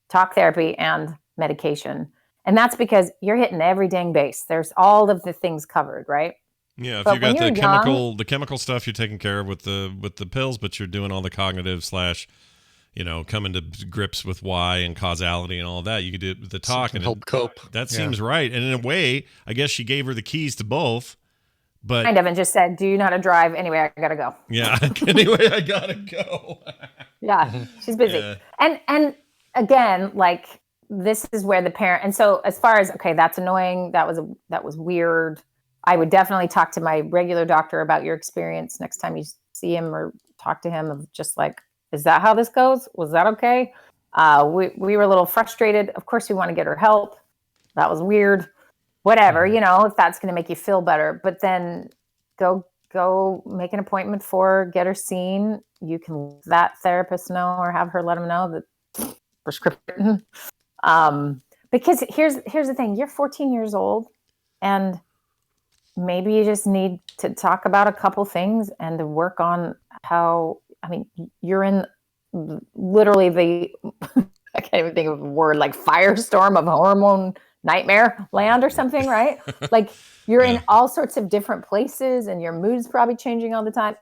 C: talk therapy and medication. And that's because you're hitting every dang base. There's all of the things covered, right?
A: Yeah, if you got the chemical stuff you're taking care of with the pills, but you're doing all the cognitive / coming to grips with why and causality and all of that. You could do the talk and
E: help cope.
A: That seems right. And in a way, I guess she gave her the keys to both. But
C: kind of, and just said, "Do you know how to drive? Anyway, I gotta go."
A: Yeah. Anyway, I gotta go.
C: Yeah, she's busy. Yeah. And again, like, this is where the parent. And so, as far as that's annoying. That was weird. I would definitely talk to my regular doctor about your experience next time you see him or talk to him, of just like, is that how this goes? Was that okay? We were a little frustrated. Of course, we want to get her help. That was weird. Whatever, if that's going to make you feel better. But then go make an appointment get her seen. You can let that therapist know, or have her let them know that prescription. Because here's the thing. You're 14 years old, and maybe you just need to talk about a couple things and to work on how. I mean, you're in literally I can't even think of a word, like firestorm of hormone nightmare land or something, right? Like you're in all sorts of different places, and your mood's probably changing all the time.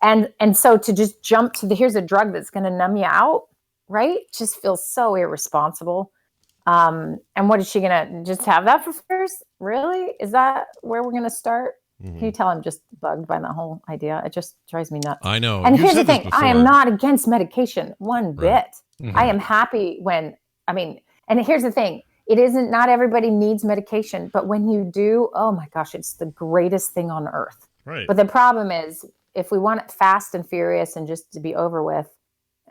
C: And so to just jump to here's a drug that's going to numb you out, right? Just feels so irresponsible. And what is she going to just have that for years? Really? Is that where we're going to start? Can you tell I'm just bugged by the whole idea? It just drives me nuts.
A: I know.
C: And here's the thing. I am not against medication one bit. I am happy and here's the thing. It isn't, not everybody needs medication, but when you do, oh my gosh, it's the greatest thing on earth.
A: Right.
C: But the problem is, if we want it fast and furious and just to be over with,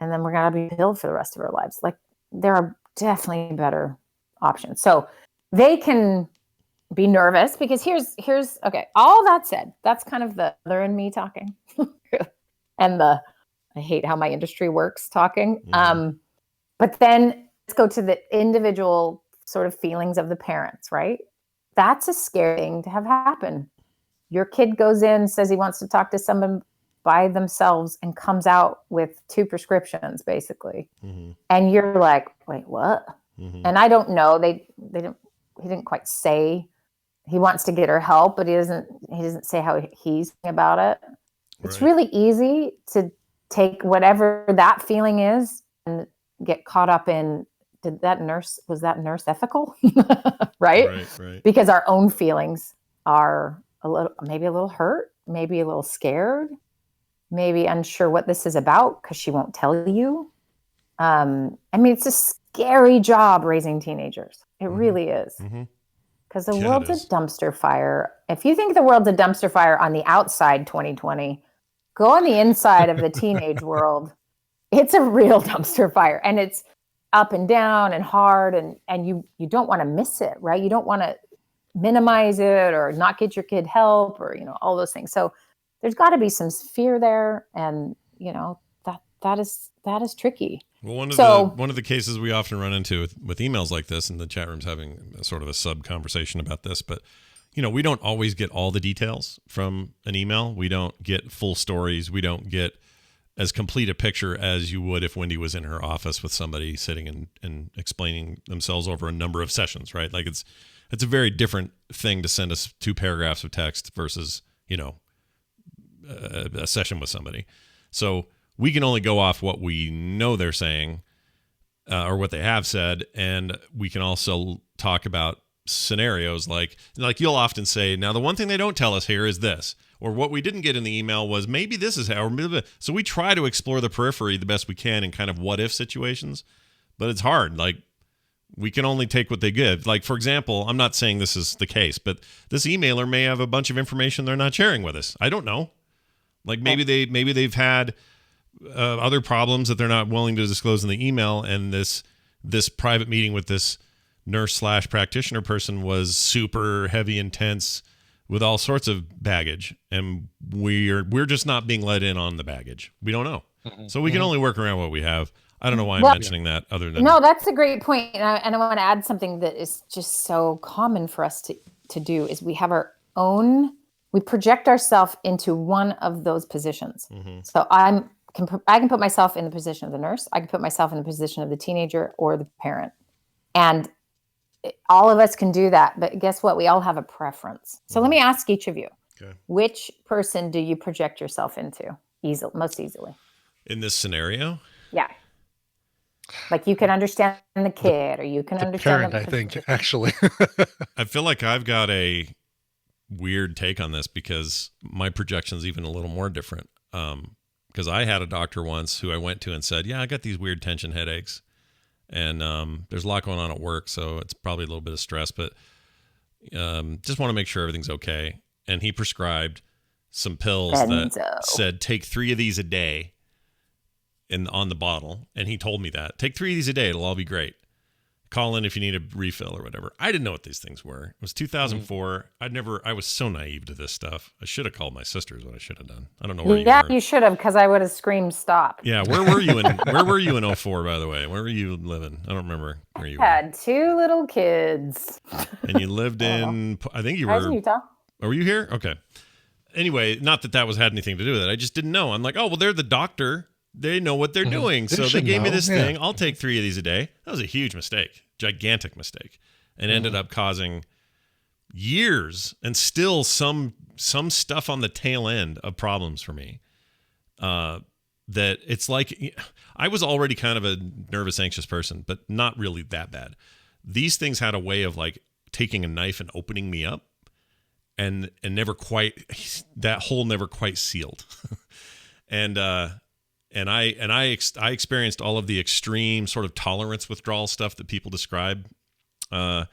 C: and then we're going to be billed for the rest of our lives, like, there are definitely better options. So they can be nervous, because here's okay. All that said, that's kind of the other in me talking, and I hate how my industry works talking. But then let's go to the individual sort of feelings of the parents, right? That's a scary thing to have happen. Your kid goes in, says he wants to talk to someone by themselves, and comes out with 2 prescriptions, basically. And you're like, wait, what? And I don't know. He didn't quite say he wants to get her help, but he doesn't say how he's thinking about it. It's really easy to take whatever that feeling is and get caught up in, was that nurse ethical? Right? Because our own feelings are maybe a little hurt, maybe a little scared. maybe unsure what this is about because she won't tell you. I mean, it's a scary job raising teenagers. It really is. Because the world's a dumpster fire. If you think the world's a dumpster fire on the outside 2020, go on the inside of the teenage world. It's a real dumpster fire. And it's up and down and hard. And you don't want to miss it, right? You don't want to minimize it or not get your kid help or, all those things. So there's got to be some fear there. And, that is tricky.
A: Well, one of the cases we often run into with emails like this, and the chat room's having sort of a sub conversation about this, but we don't always get all the details from an email. We don't get full stories. We don't get as complete a picture as you would if Wendy was in her office with somebody sitting and explaining themselves over a number of sessions, right? Like it's a very different thing to send us 2 paragraphs of text versus, a session with somebody. So we can only go off what we know they're saying or what they have said. And we can also talk about scenarios like you'll often say, now the one thing they don't tell us here is this, or what we didn't get in the email was maybe this is how, so we try to explore the periphery the best we can in kind of what if situations, but it's hard. Like we can only take what they give. Like, for example, I'm not saying this is the case, but this emailer may have a bunch of information they're not sharing with us. I don't know. Like maybe they've had other problems that they're not willing to disclose in the email, and this private meeting with this nurse/practitioner person was super heavy, intense, with all sorts of baggage, and we're just not being let in on the baggage. We don't know, so we can only work around what we have. I don't know why I'm mentioning that. Other than
C: no, that's a great point, and I want to add something that is just so common for us to do is we have our own. We project ourselves into one of those positions. So I can put myself in the position of the nurse. I can put myself in the position of the teenager or the parent. And all of us can do that. But guess what? We all have a preference. So let me ask each of you, which person do you project yourself into most easily?
A: In this scenario?
C: Yeah. Like you can understand the kid or you can understand
E: the parent, I think, actually.
A: I feel like I've got a weird take on this because my projection's even a little more different. Because I had a doctor once who I went to and said, I got these weird tension headaches. And there's a lot going on at work, so it's probably a little bit of stress, but just want to make sure everything's okay. And he prescribed some pills that said, take 3 of these a day on the bottle. And he told me that. Take 3 of these a day. It'll all be great. Call in if you need a refill or whatever. I didn't know what these things were. It was 2004. I was so naive to this stuff. I should have called my sister is what I should have done. I don't know where you were.
C: Yeah, you should have, because I would have screamed stop.
A: Yeah, where were you in 04, by the way? Where were you living? I don't remember where you
C: had 2 little kids.
A: And you lived in, I think you were.
C: I was in Utah.
A: Oh, were you here? Okay. Anyway, not that was had anything to do with it. I just didn't know. I'm like, oh, well, they're the doctor. They know what they're doing. So they gave me this thing. I'll take 3 of these a day. That was a huge mistake. Gigantic mistake. And ended up causing years and still some stuff on the tail end of problems for me. That it's like I was already kind of a nervous, anxious person, but not really that bad. These things had a way of like taking a knife and opening me up and never quite, that hole never quite sealed. And I experienced all of the extreme sort of tolerance withdrawal stuff that people describe. 3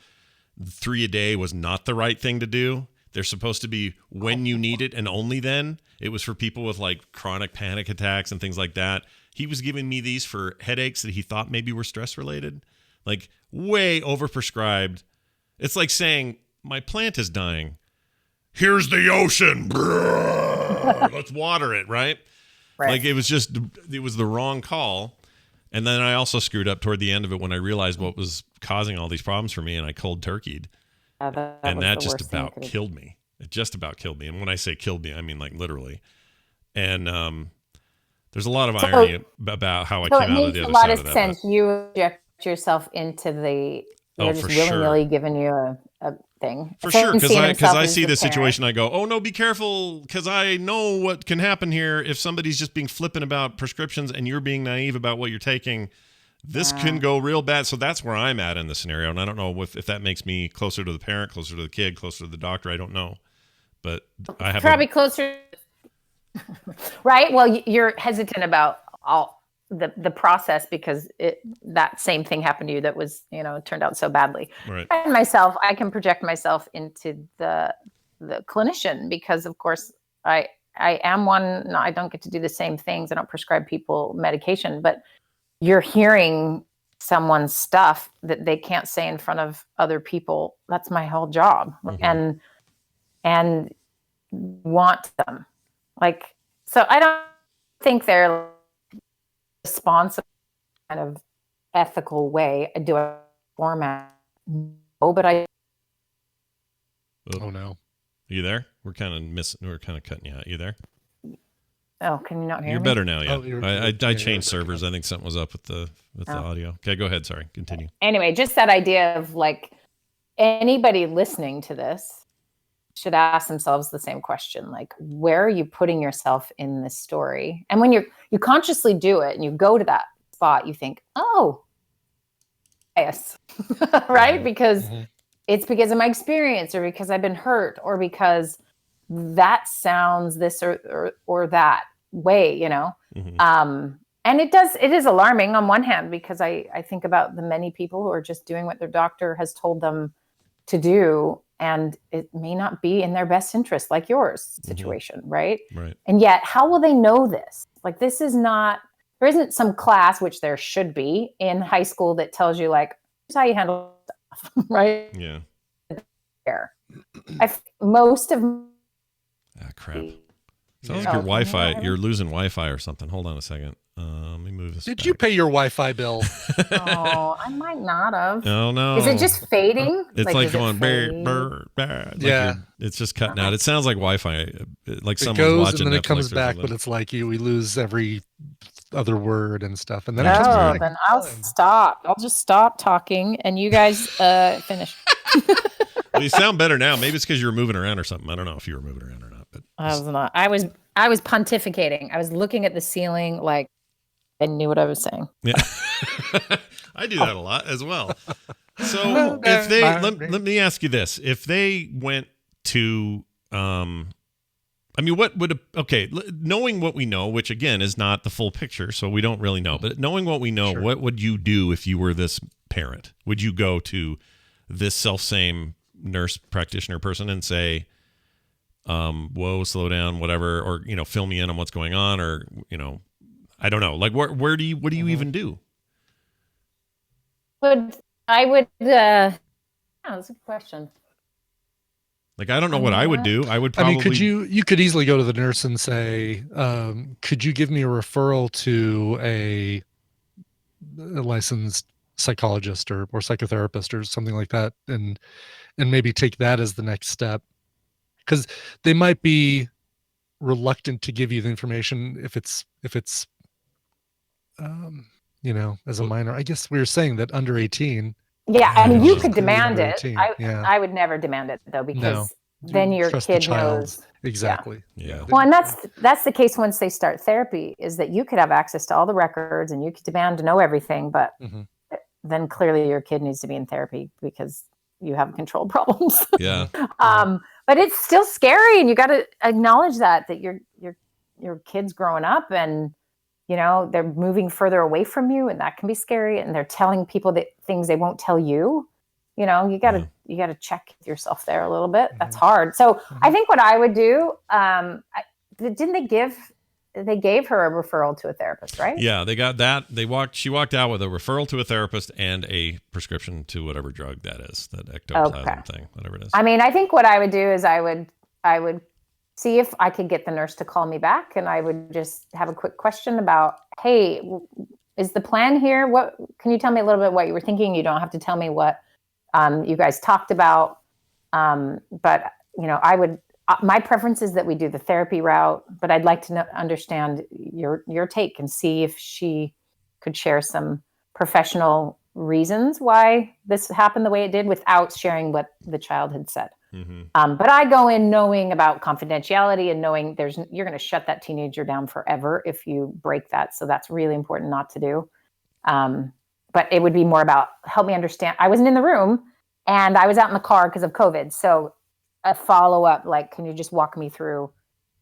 A: a day was not the right thing to do. They're supposed to be when you need it and only then. It was for people with like chronic panic attacks and things like that. He was giving me these for headaches that he thought maybe were stress related, like way overprescribed. It's like saying my plant is dying. Here's the ocean. Let's water it, right? Like it was the wrong call. And then I also screwed up toward the end of it when I realized what was causing all these problems for me, and I cold turkeyed. That just about killed me. It just about killed me. And when I say killed me, I mean like literally. And there's a lot of irony about how I came out of the other side of that.
C: So it makes a lot of sense. You inject yourself into the, they're just willy-nilly giving you a thing.
A: For sure, because I see the situation, I go, oh no, be careful, because I know what can happen here if somebody's just being flippant about prescriptions and you're being naive about what you're taking. This can go real bad. So that's where I'm at in the scenario, and I don't know if that makes me closer to the parent, closer to the kid, closer to the doctor. I don't know, but I have
C: probably closer. Right. Well, you're hesitant about all the process because that same thing happened to you that was, turned out so badly.
A: Right.
C: And myself, I can project myself into the clinician because, of course, I am one. No, I don't get to do the same things. I don't prescribe people medication, but you're hearing someone's stuff that they can't say in front of other people. That's my whole job, and want them. Like, so I don't think they're responsible kind of ethical way. Do a format. No, but I.
E: Oh no.
A: Are you there? We're kind of missing. We're kind of cutting you out. You there?
C: Oh, can you not hear me?
A: You're better now. Yeah.
E: Oh,
A: I changed servers. I think something was up with the audio. Okay, go ahead. Sorry. Continue.
C: Anyway, just that idea of like anybody listening to this should ask themselves the same question, like, where are you putting yourself in this story? And when you consciously do it and you go to that spot, you think, oh, yes, right? Because it's because of my experience or because I've been hurt or because that sounds this or that way, and it is alarming on one hand because I think about the many people who are just doing what their doctor has told them to do, and it may not be in their best interest, like yours situation, right?
A: Right.
C: And yet, how will they know this? Like, there isn't some class, which there should be in high school, that tells you, like, here's how you handle stuff, right?
A: Yeah.
C: Most of
A: crap. Sounds like your Wi-Fi. You're losing Wi-Fi or something. Hold on a second. Let me move this.
E: Did you pay your Wi-Fi bill?
C: Oh, I might not have.
A: Oh no.
C: Is it just fading?
A: It's like going brr. Like it's just cutting out. It sounds like Wi-Fi. Like someone's
E: goes
A: watching
E: and then
A: Netflix
E: it comes back, but it's like we lose every other word and stuff, and then it comes back.
C: Then I'll stop. I'll just stop talking, and you guys finish.
A: Well, you sound better now. Maybe it's because you were moving around or something. I don't know if you were moving around or not, but
C: I was not. I was pontificating. I was looking at the ceiling like I knew what I was saying.
A: Yeah. I do that a lot as well. So if they let me ask you this: if they went to, what would knowing what we know, which again is not the full picture, so we don't really know, but knowing what we know, what would you do if you were this parent? Would you go to this self-same nurse practitioner person and say, whoa, slow down, whatever, or fill me in on what's going on, or I don't know, like what do you even do?
C: That's a good question.
A: Like, I don't know what I would do. I would probably.
E: You could easily go to the nurse and say, could you give me a referral to a licensed psychologist or psychotherapist or something like that, and maybe take that as the next step, because they might be reluctant to give you the information if it's as a minor. I guess we were saying that under 18.
C: Yeah, I mean, you could demand it. I would never demand it though, because then your kid knows.
E: Exactly.
A: Yeah.
C: Well, and that's the case once they start therapy, is that you could have access to all the records and you could demand to know everything, but then clearly your kid needs to be in therapy because you have control problems.
A: Yeah.
C: But it's still scary, and you got to acknowledge that your kid's growing up, and they're moving further away from you, and that can be scary. And they're telling people things they won't tell you. You got to check yourself there a little bit. That's hard. So I think what I would do, they gave her a referral to a therapist, right?
A: Yeah, they got that. She walked out with a referral to a therapist and a prescription to whatever drug that is, that ectoplasm thing, whatever it is.
C: I mean, I think what I would do is I would see if I could get the nurse to call me back, and I would just have a quick question about, hey, is the plan here? What can you tell me a little bit what you were thinking? You don't have to tell me what you guys talked about, but I would. My preference is that we do the therapy route, but I'd like to understand your take and see if she could share some professional reasons why this happened the way it did without sharing what the child had said. But I go in knowing about confidentiality and knowing you're going to shut that teenager down forever if you break that. So that's really important not to do. But it would be more about help me understand. I wasn't in the room and I was out in the car because of COVID. So a follow-up, like, can you just walk me through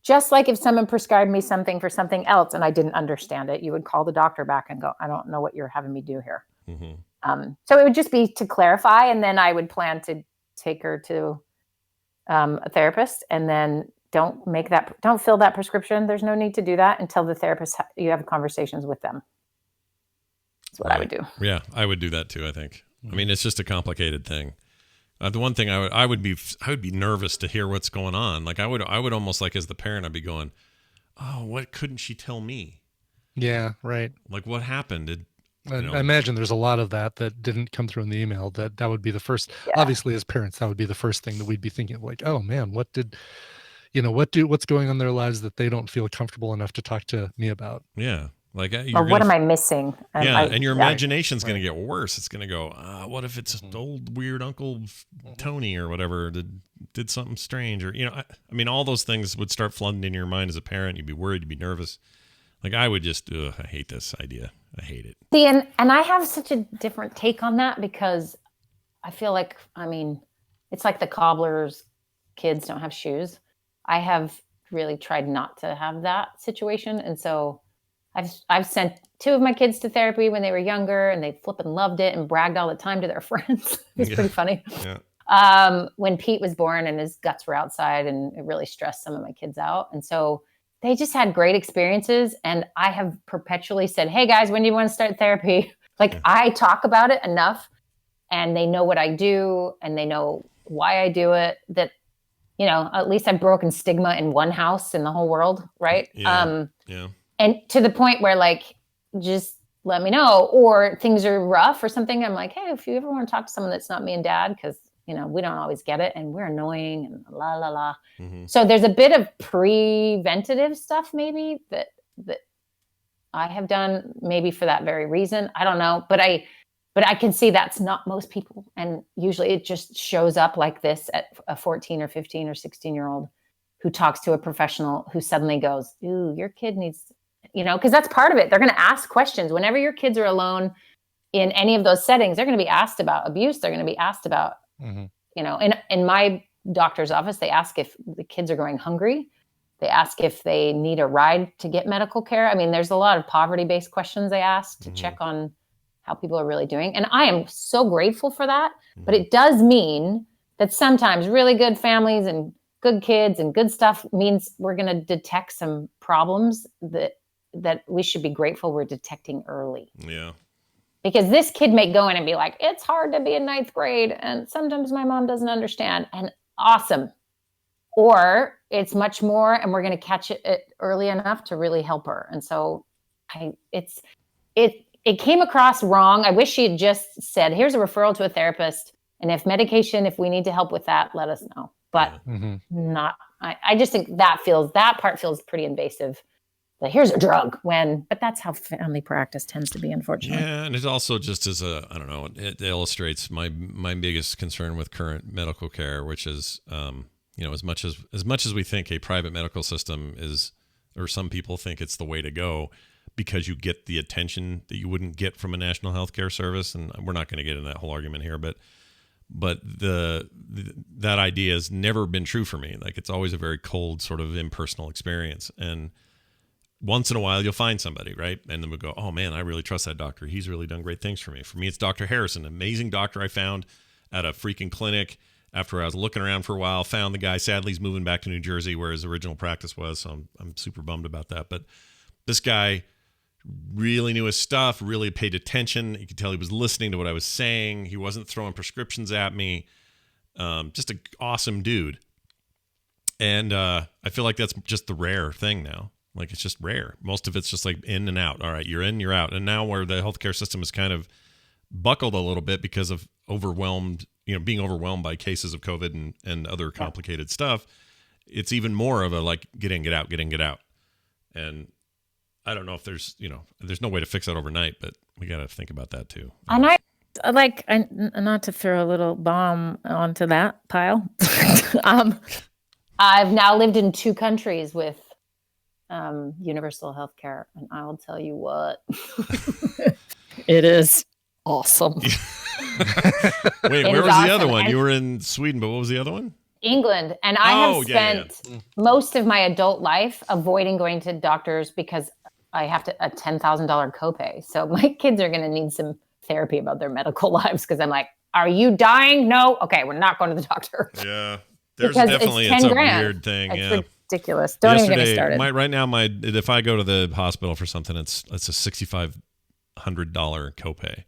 C: Just like if someone prescribed me something for something else and I didn't understand it, you would call the doctor back and go, I don't know what you're having me do here. So it would just be to clarify. And then I would plan to take her to a therapist, and then don't fill that prescription. There's no need to do that until the therapist, you have conversations with them. That's what I would do.
A: Yeah, I would do that too, I think. I mean, it's just a complicated thing. The one thing I would be nervous to hear what's going on. Like I would almost, like, as the parent, I'd be going, oh, what couldn't she tell me?
E: Yeah, right.
A: Like, what happened?
E: I imagine there's a lot of that didn't come through in the email. That would be the first. Yeah. Obviously, as parents, that would be the first thing that we'd be thinking of, like, oh man, what's going on in their lives that they don't feel comfortable enough to talk to me about?
A: Yeah. Like,
C: or what am I missing?
A: And your imagination's going to get worse. It's going to go, what if it's old weird Uncle Tony or whatever did something strange? Or, I mean, all those things would start flooding in your mind as a parent. You'd be worried. You'd be nervous. Like, I would just, I hate this idea. I hate it.
C: See, and I have such a different take on that, because I feel like, I mean, it's like the cobbler's kids don't have shoes. I have really tried not to have that situation. And so I've sent 2 of my kids to therapy when they were younger, and they flipping loved it and bragged all the time to their friends. It was pretty funny. Yeah. When Pete was born and his guts were outside, and it really stressed some of my kids out. And so they just had great experiences. And I have perpetually said, hey guys, when do you want to start therapy? Like, I talk about it enough, and they know what I do, and they know why I do it, that, at least I've broken stigma in one house in the whole world. Right.
A: Yeah.
C: And to the point where, like, just let me know, or things are rough or something. I'm like, hey, if you ever want to talk to someone that's not me and dad, because, we don't always get it and we're annoying and la, la, la. Mm-hmm. So there's a bit of preventative stuff maybe that I have done, maybe for that very reason. I don't know. But I can see that's not most people. And usually it just shows up like this at a 14 or 15 or 16-year-old who talks to a professional who suddenly goes, ooh, your kid needs... because that's part of it. They're going to ask questions. Whenever your kids are alone in any of those settings, they're going to be asked about abuse. They're going to be asked about, in my doctor's office, they ask if the kids are going hungry. They ask if they need a ride to get medical care. I mean, there's a lot of poverty-based questions they ask to check on how people are really doing. And I am so grateful for that. But it does mean that sometimes really good families and good kids and good stuff means we're going to detect some problems that we should be grateful we're detecting early.
A: Yeah.
C: Because this kid may go in and be like, it's hard to be in 9th grade, and sometimes my mom doesn't understand, and awesome. Or it's much more, and we're going to catch it early enough to really help her. And so it came across wrong. I wish she had just said, here's a referral to a therapist, and if we need to help with that, let us know. But I just think that part feels pretty invasive. Like, here's a drug but that's how family practice tends to be, unfortunately.
A: Yeah. And it also just is I don't know, it illustrates my biggest concern with current medical care, which is, as much as we think a private medical system is, or some people think it's the way to go, because you get the attention that you wouldn't get from a national healthcare service. And we're not going to get into that whole argument here, but that idea has never been true for me. Like, it's always a very cold, sort of impersonal experience. And once in a while you'll find somebody, right? And then we'll go, oh man, I really trust that doctor. He's really done great things for me. For me, it's Dr. Harrison, amazing doctor I found at a freaking clinic after I was looking around for a while, found the guy. Sadly, he's moving back to New Jersey where his original practice was. So I'm super bummed about that. But this guy really knew his stuff, really paid attention. You could tell he was listening to what I was saying. He wasn't throwing prescriptions at me. Just an awesome dude. And I feel like that's just the rare thing now. Like, it's just rare. Most of it's just like in and out. All right, you're in, you're out. And now where the healthcare system is kind of buckled a little bit because of being overwhelmed by cases of COVID and other complicated stuff, it's even more of a like, get in, get out, get in, get out. And I don't know if there's no way to fix that overnight, but we got to think about that too.
C: And not to throw a little bomb onto that pile. I've now lived in 2 countries with universal health care, and I'll tell you what, it is awesome.
A: Wait, where was the other one? You were in Sweden, but what was the other one?
C: England, and I have spent most of my adult life avoiding going to doctors because I have a $10,000 copay. So my kids are going to need some therapy about their medical lives because I'm like, are you dying? No. Okay, we're not going to the doctor.
A: Yeah, there's definitely it's a weird thing.
C: It's ridiculous. Don't even get me started.
A: Right now, if I go to the hospital for something, it's a $6,500 copay.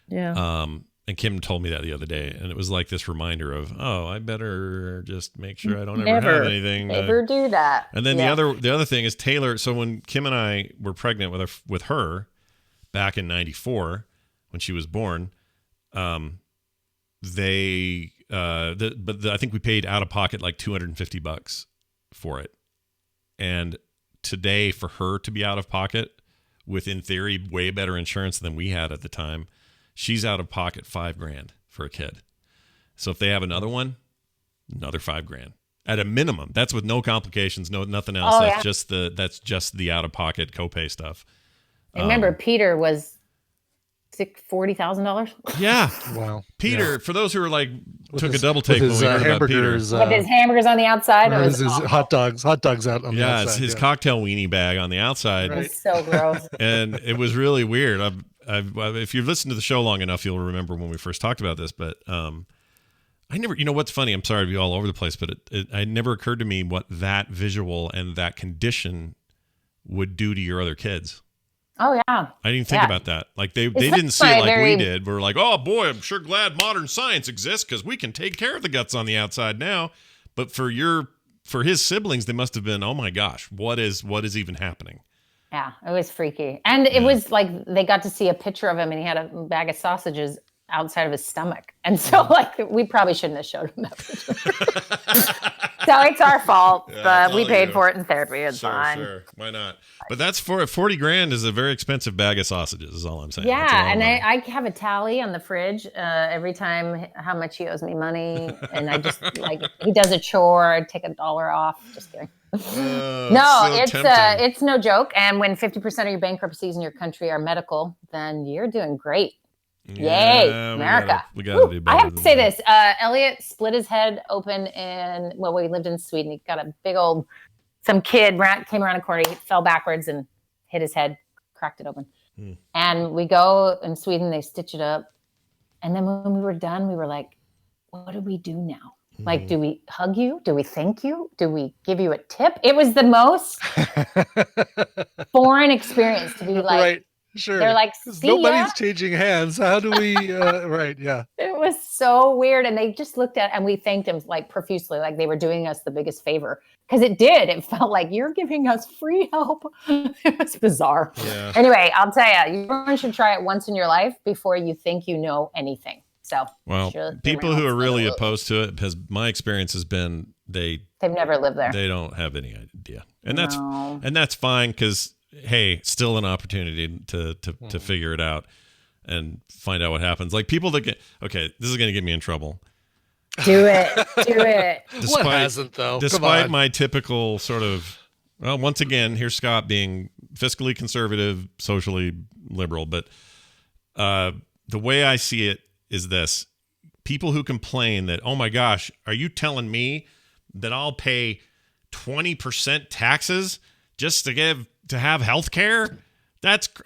C: Yeah.
A: And Kim told me that the other day, and it was like this reminder of, I better just make sure I don't ever have anything.
C: Never do that.
A: And then the other thing is Taylor. So when Kim and I were pregnant with her back in '94 when she was born, I think we paid out of pocket like $250 for it, and today for her to be out of pocket with, in theory, way better insurance than we had at the time. She's out of pocket $5,000 for a kid. So if they have another one, another $5,000 at a minimum. That's with no complications, nothing else. That's just the out of pocket copay stuff.
C: And remember, Peter was $40,000.
A: Yeah.
E: Wow.
A: Peter, for those who are like took a double take
E: with
A: when we heard about Peter.
C: With his hamburgers on the outside.
E: His hot dogs out on the outside.
A: It's his cocktail weenie bag on the outside.
C: Right. It's so gross.
A: And it was really weird. If you've listened to the show long enough, you'll remember when we first talked about this. But I never, what's funny, I'm sorry to be all over the place, but it never occurred to me what that visual and that condition would do to your other kids.
C: Oh, yeah.
A: I didn't even think about that. Like they didn't see it like we did. We're like, oh boy, I'm sure glad modern science exists because we can take care of the guts on the outside now. But for his siblings, they must have been, oh my gosh, what is even happening?
C: Yeah, it was freaky. And it was like they got to see a picture of him and he had a bag of sausages outside of his stomach. And so like we probably shouldn't have showed him that picture. So it's our fault, but we paid for it in therapy. It's fine. Sure.
A: Why not? But that's $40,000 is a very expensive bag of sausages is all I'm saying.
C: Yeah. And I have a tally on the fridge every time how much he owes me money. And I just like, he does a chore, I take $1 off. Just kidding. No, it's no joke. And when 50% of your bankruptcies in your country are medical, then you're doing great.
A: Yeah,
C: yay, America.
A: We gotta do better.
C: I have to say this. Elliot split his head open we lived in Sweden. He got a big old, some kid came around a corner, he fell backwards and hit his head, cracked it open. And we go in Sweden, they stitch it up. And then when we were done, we were like, what do we do now? Like, do we hug you? Do we thank you? Do we give you a tip? It was the most foreign experience to be like,
E: right. Sure.
C: They're like,
E: nobody's changing hands. How do we, right. Yeah.
C: It was so weird. And they just looked at, and we thanked him like profusely, like they were doing us the biggest favor. Cause it felt like you're giving us free help. It was bizarre. Yeah. Anyway, I'll tell you, everyone should try it once in your life before you think you know anything. So,
A: well, people who are really opposed to it, because my experience has been they've
C: never lived there.
A: They don't have any idea. And that's fine. Cause hey, still an opportunity to figure it out and find out what happens. Like people that this is going to get me in trouble.
C: Do it.
E: What hasn't though?
A: Despite my typical sort of, well, once again, here's Scott being fiscally conservative, socially liberal. But the way I see it is this: people who complain that, oh my gosh, are you telling me that I'll pay 20% taxes just to have health care?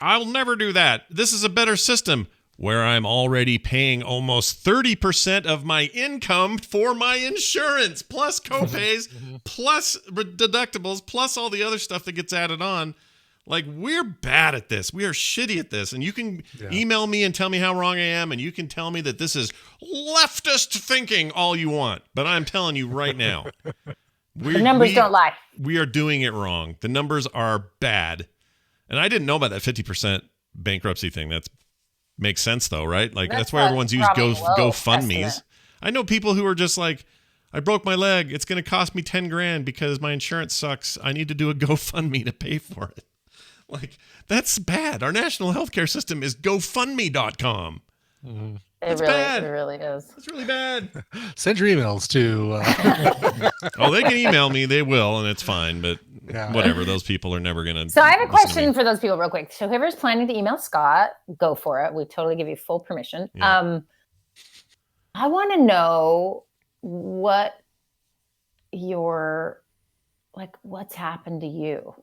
A: I'll never do that. This is a better system where I'm already paying almost 30% of my income for my insurance, plus copays, plus deductibles, plus all the other stuff that gets added on. Like, we're bad at this. We are shitty at this. And you can email me and tell me how wrong I am, and you can tell me that this is leftist thinking all you want. But I'm telling you right now,
C: the numbers don't lie.
A: We are doing it wrong. The numbers are bad. And I didn't know about that 50% bankruptcy thing. That makes sense, though, right? Like, that's why everyone's used GoFundMes. I know people who are just like, I broke my leg. It's going to cost me $10,000 because my insurance sucks. I need to do a GoFundMe to pay for it. Like, that's bad. Our national healthcare system is GoFundMe.com.
C: Mm-hmm.
A: It's bad.
C: It really is.
A: It's really bad.
E: Send your emails to...
A: Oh, they can email me. They will, and it's fine. But whatever. Those people are never going to...
C: So I have a question for those people real quick. So whoever's planning to email Scott, go for it. We totally give you full permission. Yeah. I want to know what your, like, what's happened to you?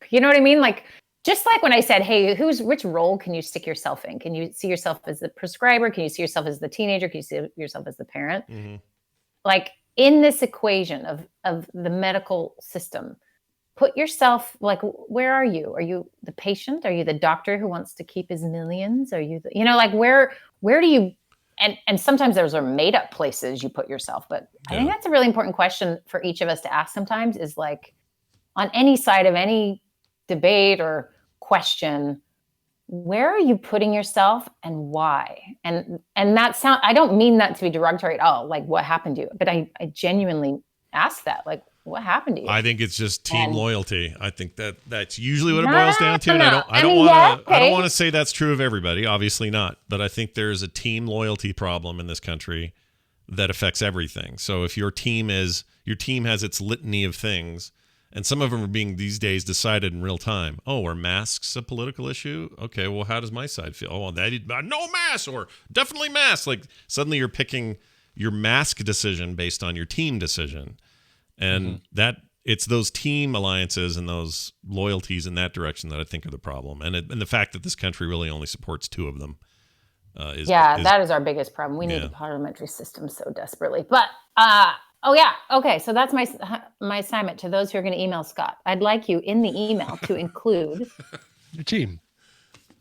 C: You know what I mean? Like, just like when I said, hey, which role can you stick yourself in? Can you see yourself as the prescriber? Can you see yourself as the teenager? Can you see yourself as the parent?
A: Mm-hmm.
C: Like, in this equation of the medical system, put yourself, like, where are you? Are you the patient? Are you the doctor who wants to keep his millions? Are you, like, where do you, and sometimes those are made up places you put yourself. But I think that's a really important question for each of us to ask sometimes, is like, on any side of any debate or question, where are you putting yourself and why? And that sound, I don't mean that to be derogatory at all, like, what happened to you? But I genuinely ask that, like, what happened to you?
A: I think it's just team loyalty. I think that's usually what it boils down to. And I don't want to say that's true of everybody, obviously not. But I think there's a team loyalty problem in this country that affects everything. So if your team has its litany of things, and some of them are being these days decided in real time. Oh, are masks a political issue? Okay, well, how does my side feel? Oh, well, no masks, or definitely masks. Like, suddenly you're picking your mask decision based on your team decision. And it's those team alliances and those loyalties in that direction that I think are the problem. And the fact that this country really only supports two of them that is
C: our biggest problem. We need a parliamentary system so desperately. But okay, so that's my assignment to those who are going to email Scott. I'd like you in the email to include
E: your team.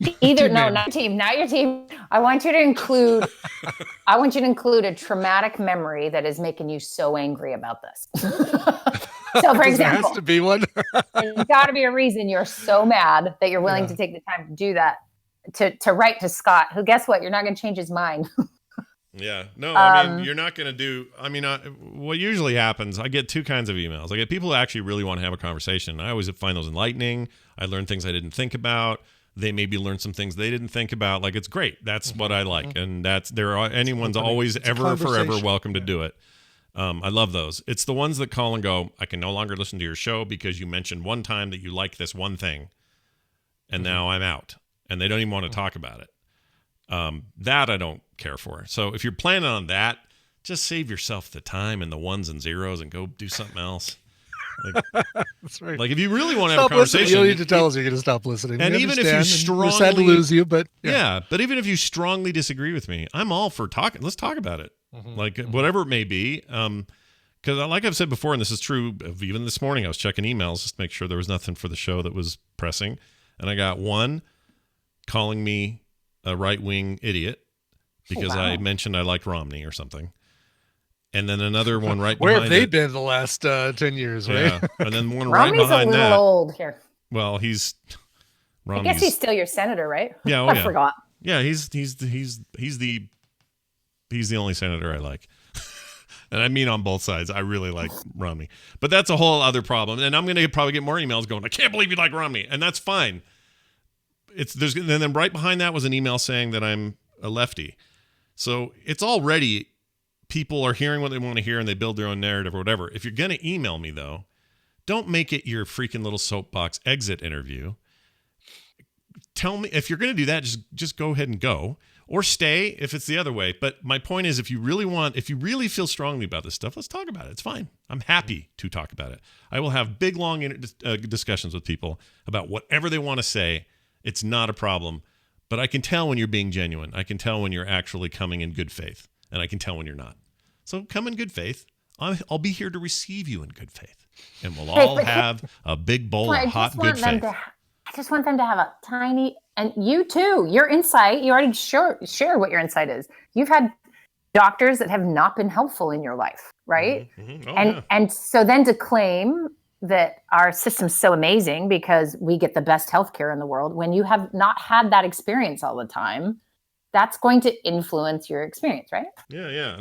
C: Not team, not your team. I want you to include a traumatic memory that is making you so angry about this. So, for example, there
E: has to be one.
C: There's got to be a reason you're so mad that you're willing to take the time to do that, to write to Scott, who, guess what? You're not going to change his mind.
A: Yeah. No, I mean, you're not going to do, what usually happens, I get two kinds of emails. I get people who actually really want to have a conversation. I always find those enlightening. I learn things I didn't think about. They maybe learn some things they didn't think about. Like, it's great. That's what I like. And anyone's always, ever, forever welcome to do it. I love those. It's the ones that call and go, I can no longer listen to your show because you mentioned one time that you like this one thing. And now I'm out. And they don't even want to talk about it. That I don't care for. So if you're planning on that, just save yourself the time and the ones and zeros and go do something else. Like,
E: that's right.
A: Like, if you really want to have a conversation,
E: you don't need to tell us you're going to stop listening.
A: And even if you strongly,
E: we're sad to lose you, but
A: but even if you strongly disagree with me, I'm all for talking. Let's talk about it. Whatever it may be. Because like I've said before, and this is true of even this morning, I was checking emails just to make sure there was nothing for the show that was pressing. And I got one calling me a right-wing idiot because I mentioned I liked Romney or something. And then another one right
E: Where
A: behind
E: have they been the last 10 years, right?
A: Yeah. And then one right
C: Romney's
A: behind
C: a little old here.
A: Well, I
C: guess he's still your senator, right?
A: Yeah,
C: I forgot.
A: Yeah, he's the only senator I like. And I mean on both sides. I really like Romney. But that's a whole other problem. And I'm going to probably get more emails going, I can't believe you like Romney. And that's fine. And then right behind that was an email saying that I'm a lefty. So it's already, people are hearing what they want to hear and they build their own narrative or whatever. If you're going to email me, though, don't make it your freaking little soapbox exit interview. Tell me, if you're going to do that, just go ahead and go. Or stay if it's the other way. But my point is, if you really feel strongly about this stuff, let's talk about it. It's fine. I'm happy to talk about it. I will have big, long discussions with people about whatever they want to say. It's not a problem. But I can tell when you're being genuine. I can tell when you're actually coming in good faith. And I can tell when you're not. So come in good faith. I'll be here to receive you in good faith. And we'll all have a big bowl of hot good faith.
C: I just want them to have a tiny, and you too, your insight, you already shared what your insight is. You've had doctors that have not been helpful in your life, right? Mm-hmm. Oh, and so then to claim that our system's so amazing because we get the best healthcare in the world, when you have not had that experience all the time, that's going to influence your experience, right?
A: Yeah.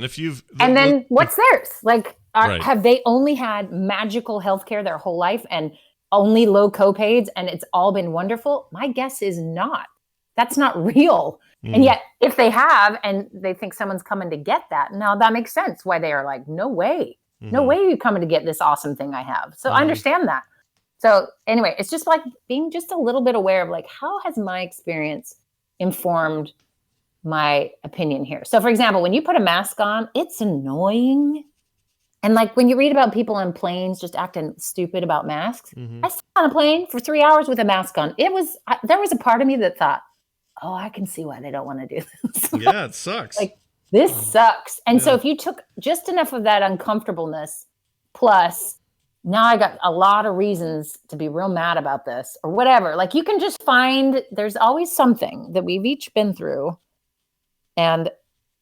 C: And then what's theirs? Like, have they only had magical healthcare their whole life and only low copays and it's all been wonderful? My guess is not. That's not real. And yet, if they have and they think someone's coming to get that, now that makes sense why they are like, no way. No way are you coming to get this awesome thing I have. So I understand that. So anyway, it's just like being just a little bit aware of like, how has my experience informed my opinion here? So for example, when you put a mask on, it's annoying. And like when you read about people on planes just acting stupid about masks, I sat on a plane for 3 hours with a mask on. There was a part of me that thought, oh, I can see why they don't want to do this.
A: Yeah, it sucks.
C: Like, this sucks. And so if you took just enough of that uncomfortableness, plus now I got a lot of reasons to be real mad about this or whatever. Like you can just find there's always something that we've each been through. And,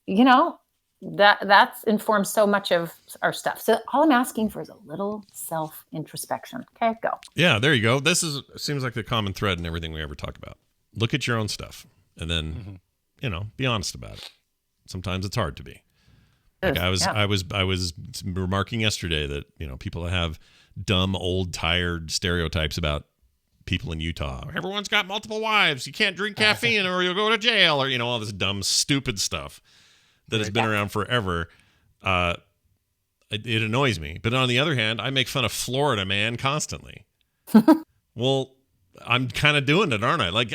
C: you know, that's informed so much of our stuff. So all I'm asking for is a little self-introspection. Okay, go.
A: Yeah, there you go. Seems like the common thread in everything we ever talk about. Look at your own stuff and then, you know, be honest about it. Sometimes it's hard to be. Like I was remarking yesterday that, you know, people that have dumb, old, tired stereotypes about people in Utah. Everyone's got multiple wives. You can't drink caffeine or you'll go to jail, or, you know, all this dumb, stupid stuff that has been around forever. It annoys me. But on the other hand, I make fun of Florida, man, constantly. Well, I'm kind of doing it, aren't I? Like,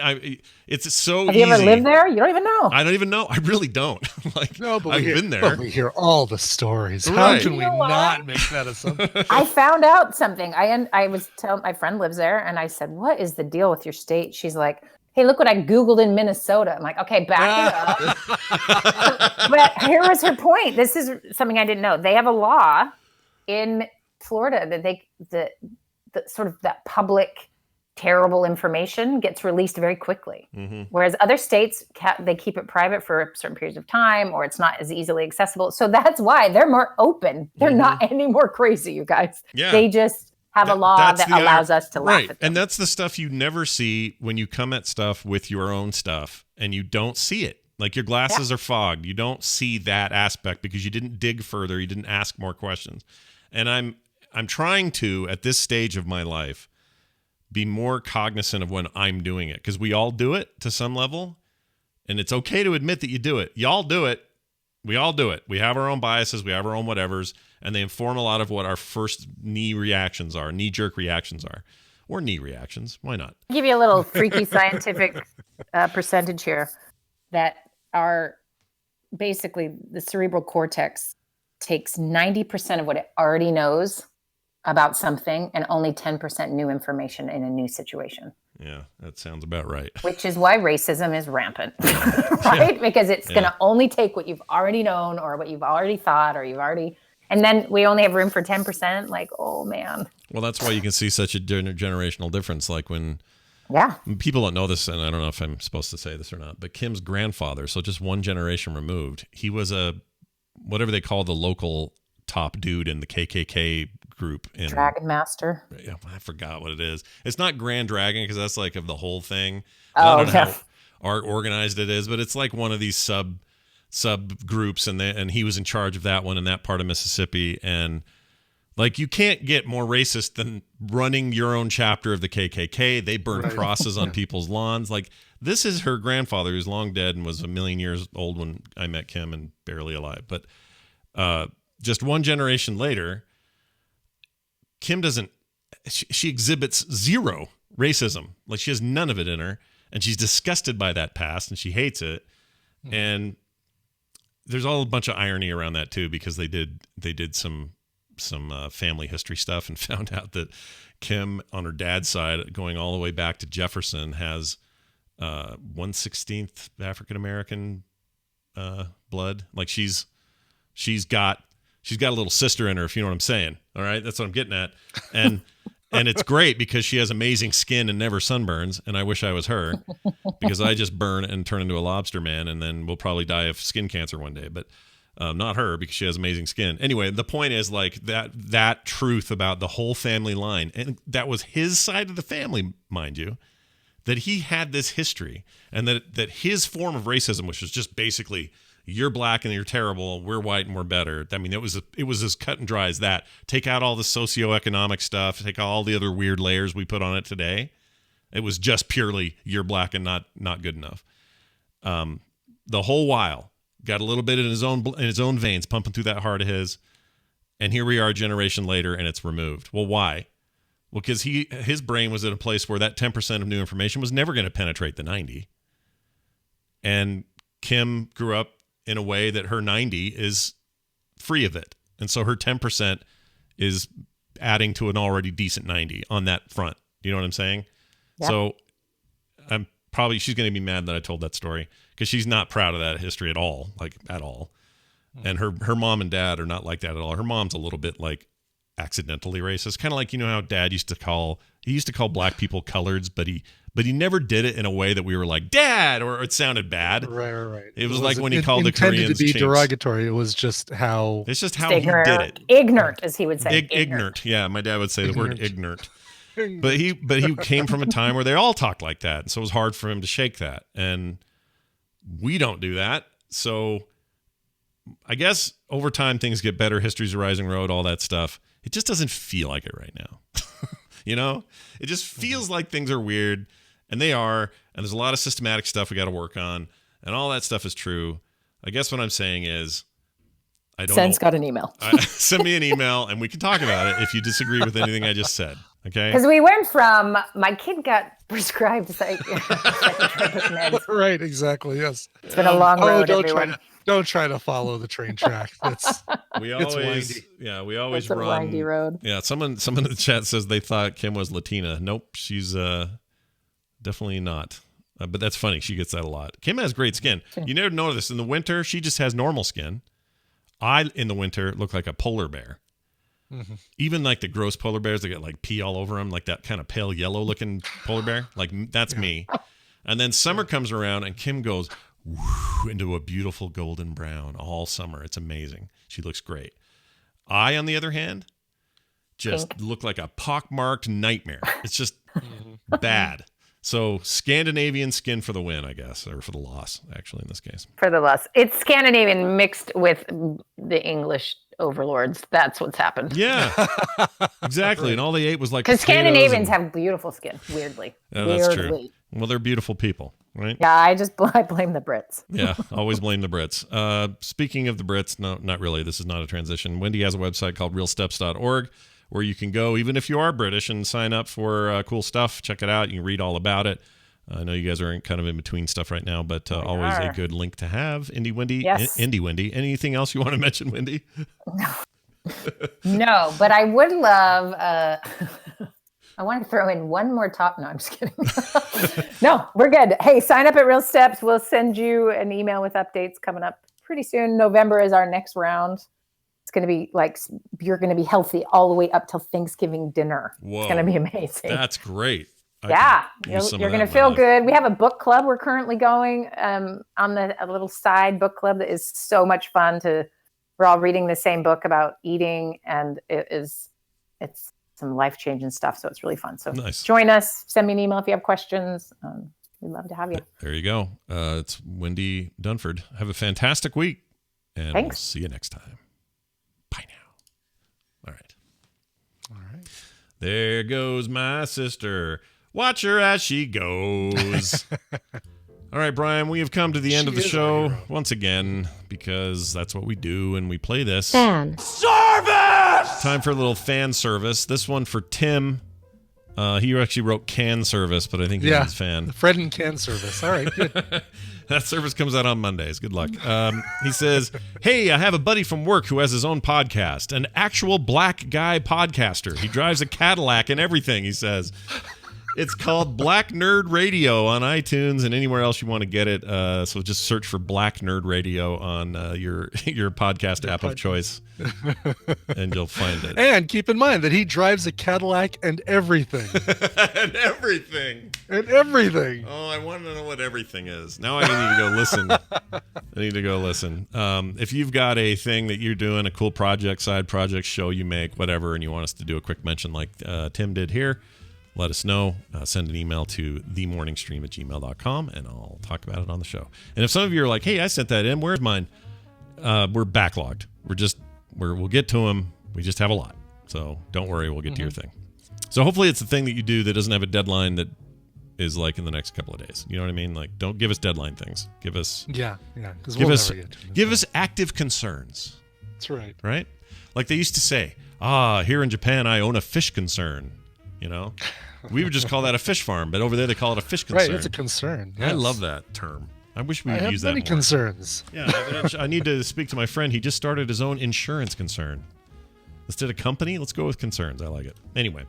A: it's so easy.
C: Have you ever lived there? You don't even know.
A: I don't even know. I really don't. Like, no, but I've been there.
E: But we hear all the stories.
A: Right.
E: How can we not make that assumption?
C: I found out something. I was telling my friend lives there, and I said, "What is the deal with your state?" She's like, "Hey, look what I Googled in Minnesota." I'm like, "Okay, back it up." But here was her point. This is something I didn't know. They have a law in Florida that the sort of that public terrible information gets released very quickly. Whereas other states, they keep it private for certain periods of time, or it's not as easily accessible. So that's why they're more open. They're not any more crazy, you guys. Yeah. They just have a law that allows us to laugh at them.
A: And that's the stuff you never see when you come at stuff with your own stuff and you don't see it. Like your glasses are fogged. You don't see that aspect because you didn't dig further. You didn't ask more questions. And I'm trying to, at this stage of my life, be more cognizant of when I'm doing it, because we all do it to some level, and it's okay to admit that you do it. Y'all do it. We all do it. We have our own biases. We have our own whatevers, and they inform a lot of what our first knee-jerk reactions are, or knee reactions. Why not?
C: I'll give you a little freaky scientific percentage here that are basically the cerebral cortex takes 90% of what it already knows about something and only 10% new information in a new situation.
A: Yeah, that sounds about right.
C: Which is why racism is rampant, right? Because it's going to only take what you've already known or what you've already thought or and then we only have room for 10%. Like, oh man.
A: Well, that's why you can see such a generational difference. Like when people don't know this, and I don't know if I'm supposed to say this or not, but Kim's grandfather, so just one generation removed, he was whatever they call the local top dude in the KKK group in
C: Dragon Master.
A: Yeah, I forgot what it is. It's not Grand Dragon because that's like of the whole thing.
C: Oh,
A: I don't know how art organized it is, but it's like one of these sub groups, and he was in charge of that one in that part of Mississippi. And like, you can't get more racist than running your own chapter of the KKK. They burn crosses on people's lawns. Like, this is her grandfather, who's long dead and was a million years old when I met Kim and barely alive. But just one generation later, Kim she exhibits zero racism. Like, she has none of it in her, and she's disgusted by that past and she hates it. And there's all a bunch of irony around that too, because they did some family history stuff and found out that Kim, on her dad's side, going all the way back to Jefferson, has 1/16 African American blood. Like, she's got a little sister in her, if you know what I'm saying. All right, that's what I'm getting at. And it's great because she has amazing skin and never sunburns. And I wish I was her, because I just burn and turn into a lobster man, and then we'll probably die of skin cancer one day. But not her, because she has amazing skin. Anyway, the point is, like, that truth about the whole family line, and that was his side of the family, mind you, that he had this history, and that his form of racism, which was just basically, you're black and you're terrible, we're white and we're better. I mean, it was as cut and dry as that. Take out all the socioeconomic stuff, take out all the other weird layers we put on it today. It was just purely, you're black and not good enough. The whole while, got a little bit in his own veins, pumping through that heart of his, and here we are a generation later, and it's removed. Well, why? Well, because his brain was at a place where that 10% of new information was never going to penetrate the 90. And Kim grew up in a way that her 90 is free of it. And so her 10% is adding to an already decent 90 on that front. You know what I'm saying? Yeah. So she's going to be mad that I told that story because she's not proud of that history at all, like at all. And her mom and dad are not like that at all. Her mom's a little bit like accidentally racist, kind of like, you know how dad used to call black people coloreds, but he never did it in a way that we were like, Dad, or it sounded bad.
E: Right.
A: It was like when he called the Koreans
E: intended to be
A: chinks.
E: derogatory. It was just how
A: he did it.
C: Ignorant, as he would say.
A: Ignorant. Yeah, my dad would say the word ignorant. But he came from a time where they all talked like that, and so it was hard for him to shake that. And we don't do that. So I guess over time things get better. History's a rising road, all that stuff. It just doesn't feel like it right now. You know, it just feels like things are weird, and they are. And there's a lot of systematic stuff we got to work on, and all that stuff is true. I guess what I'm saying is, I don't.
C: Sen's got an email.
A: Send me an email, and we can talk about it if you disagree with anything I just said. Okay?
C: Because we went from my kid got prescribed psychotropic meds.
E: Right, exactly. Yes.
C: It's been a long road.
E: Don't try to follow the train track. It's windy.
A: Yeah, we always
C: it's a
A: run
C: windy road.
A: Yeah, someone in the chat says they thought Kim was Latina. Nope, she's definitely not. But that's funny. She gets that a lot. Kim has great skin. You never notice this. In the winter, she just has normal skin. I, in the winter, look like a polar bear. Mm-hmm. Even like the gross polar bears that get like pee all over them, like that kind of pale yellow looking polar bear. Like that's me. And then summer comes around and Kim goes into a beautiful golden brown all summer. It's amazing. She looks great. I, on the other hand, just look like a pockmarked nightmare. It's just bad. So Scandinavian skin for the win, I guess, or for the loss, actually, in this case.
C: For the loss. It's Scandinavian mixed with the English overlords. That's what's happened.
A: Yeah, exactly. And all they ate was like
C: because Scandinavians have beautiful skin, weirdly.
A: Yeah, that's true. Well, they're beautiful people, right?
C: Yeah, I blame the Brits.
A: Yeah, always blame the Brits. Speaking of the Brits, no, not really. This is not a transition. Wendy has a website called realsteps.org where you can go, even if you are British, and sign up for cool stuff. Check it out. You can read all about it. I know you guys are kind of in between stuff right now, but always a good link to have. Indie Wendy.
C: Yes.
A: Indie Wendy. Anything else you want to mention, Wendy?
C: No, but I would love... I want to throw in one more top. No, I'm just kidding. No, we're good. Hey, sign up at Real Steps. We'll send you an email with updates coming up pretty soon. November is our next round. It's going to be like, you're going to be healthy all the way up till Thanksgiving dinner.
A: Whoa,
C: it's going to be amazing.
A: That's great.
C: You're going to feel good. We have a book club we're currently going on a little side book club that is so much fun. We're all reading the same book about eating, and it's some life-changing stuff, so it's really fun. So nice. Join us. Send me an email if you have questions. We'd love to have you. There you go. It's Wendy Dunford. Have a fantastic week, and Thanks. We'll see you next time. Bye now. All right. There goes my sister. Watch her as she goes. All right, Brian, we have come to the end of the show once again because that's what we do, and we play this. Fan service! Time for a little fan service. This one for Tim. He actually wrote can service, but I think he means fan. Fred and can service. All right, good. That service comes out on Mondays. Good luck. He says, hey, I have a buddy from work who has his own podcast, an actual black guy podcaster. He drives a Cadillac and everything, he says. It's called Black Nerd Radio on iTunes and anywhere else you want to get it. So just search for Black Nerd Radio on your podcast app of choice, and you'll find it. And keep in mind that he drives a Cadillac and everything. And everything. And everything. Oh, I want to know what everything is. Now I need to go listen. If you've got a thing that you're doing, a cool project, side project, show you make, whatever, and you want us to do a quick mention like Tim did here, let us know. Send an email to themorningstream@gmail.com, and I'll talk about it on the show. And if some of you are like, hey, I sent that in, where's mine? We're backlogged. We'll get to them. We just have a lot. So don't worry, we'll get to your thing. So hopefully it's the thing that you do that doesn't have a deadline that is like in the next couple of days. You know what I mean? Like, don't give us deadline things. Give us... Yeah. Give us active concerns. That's right. Right? Like they used to say, here in Japan, I own a fish concern. You know, we would just call that a fish farm, but over there they call it a fish concern. Right, it's a concern. Yes. I love that term.
A: I wish we
E: I
A: would
E: have
A: use that
E: many
A: more.
E: concerns.
A: Yeah, I need to speak to my friend. He just started his own insurance concern. Instead of company, let's go with concerns. I like it. Anyway,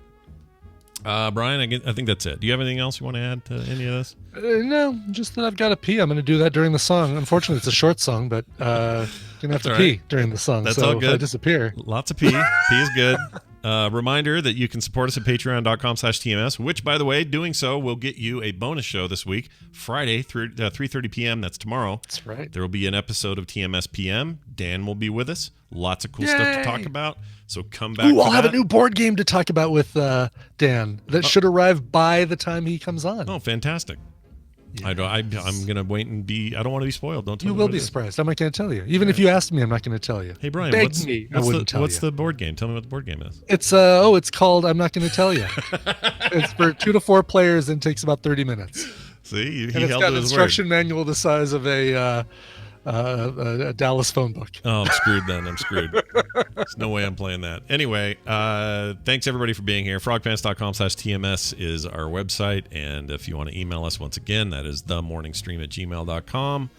A: Brian, I think that's it. Do you have anything else you want to add to any of this?
E: No, just that I've got to pee. I'm going to do that during the song. Unfortunately, it's a short song, but going to have to pee during the song.
A: That's
E: so
A: all good.
E: If I disappear.
A: Lots of pee. Pee is good. Reminder that you can support us at patreon.com/TMS, which, by the way, doing so will get you a bonus show this week, Friday, 3:30 p.m. That's tomorrow.
E: That's right.
A: There will be an episode of TMS PM. Dan will be with us. Lots of cool stuff to talk about. So come back.
E: I'll have a new board game to talk about with Dan that should arrive by the time he comes on.
A: Oh, fantastic. Yes. I'm going to wait and I don't want to be spoiled. Don't tell me.
E: You will be surprised. I'm not going to tell you. Even if you asked me, I'm not going to tell you.
A: Hey, Brian,
E: what's
A: the board game? Tell me what the board game is.
E: It's called I'm Not Going to Tell You. It's for 2 to 4 players and takes about 30 minutes.
A: See,
E: it's got an instruction manual the size of a Dallas phone book.
A: Oh, I'm screwed then. I'm screwed. There's no way I'm playing that. Anyway, thanks everybody for being here. frogpants.com/TMS is our website. And if you want to email us once again, that is themorningstream@gmail.com.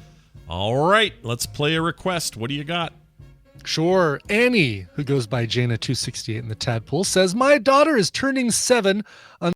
A: All right, let's play a request. What do you got?
E: Sure. Annie, who goes by Jana268 in the Tadpool, says, my daughter is turning 7 on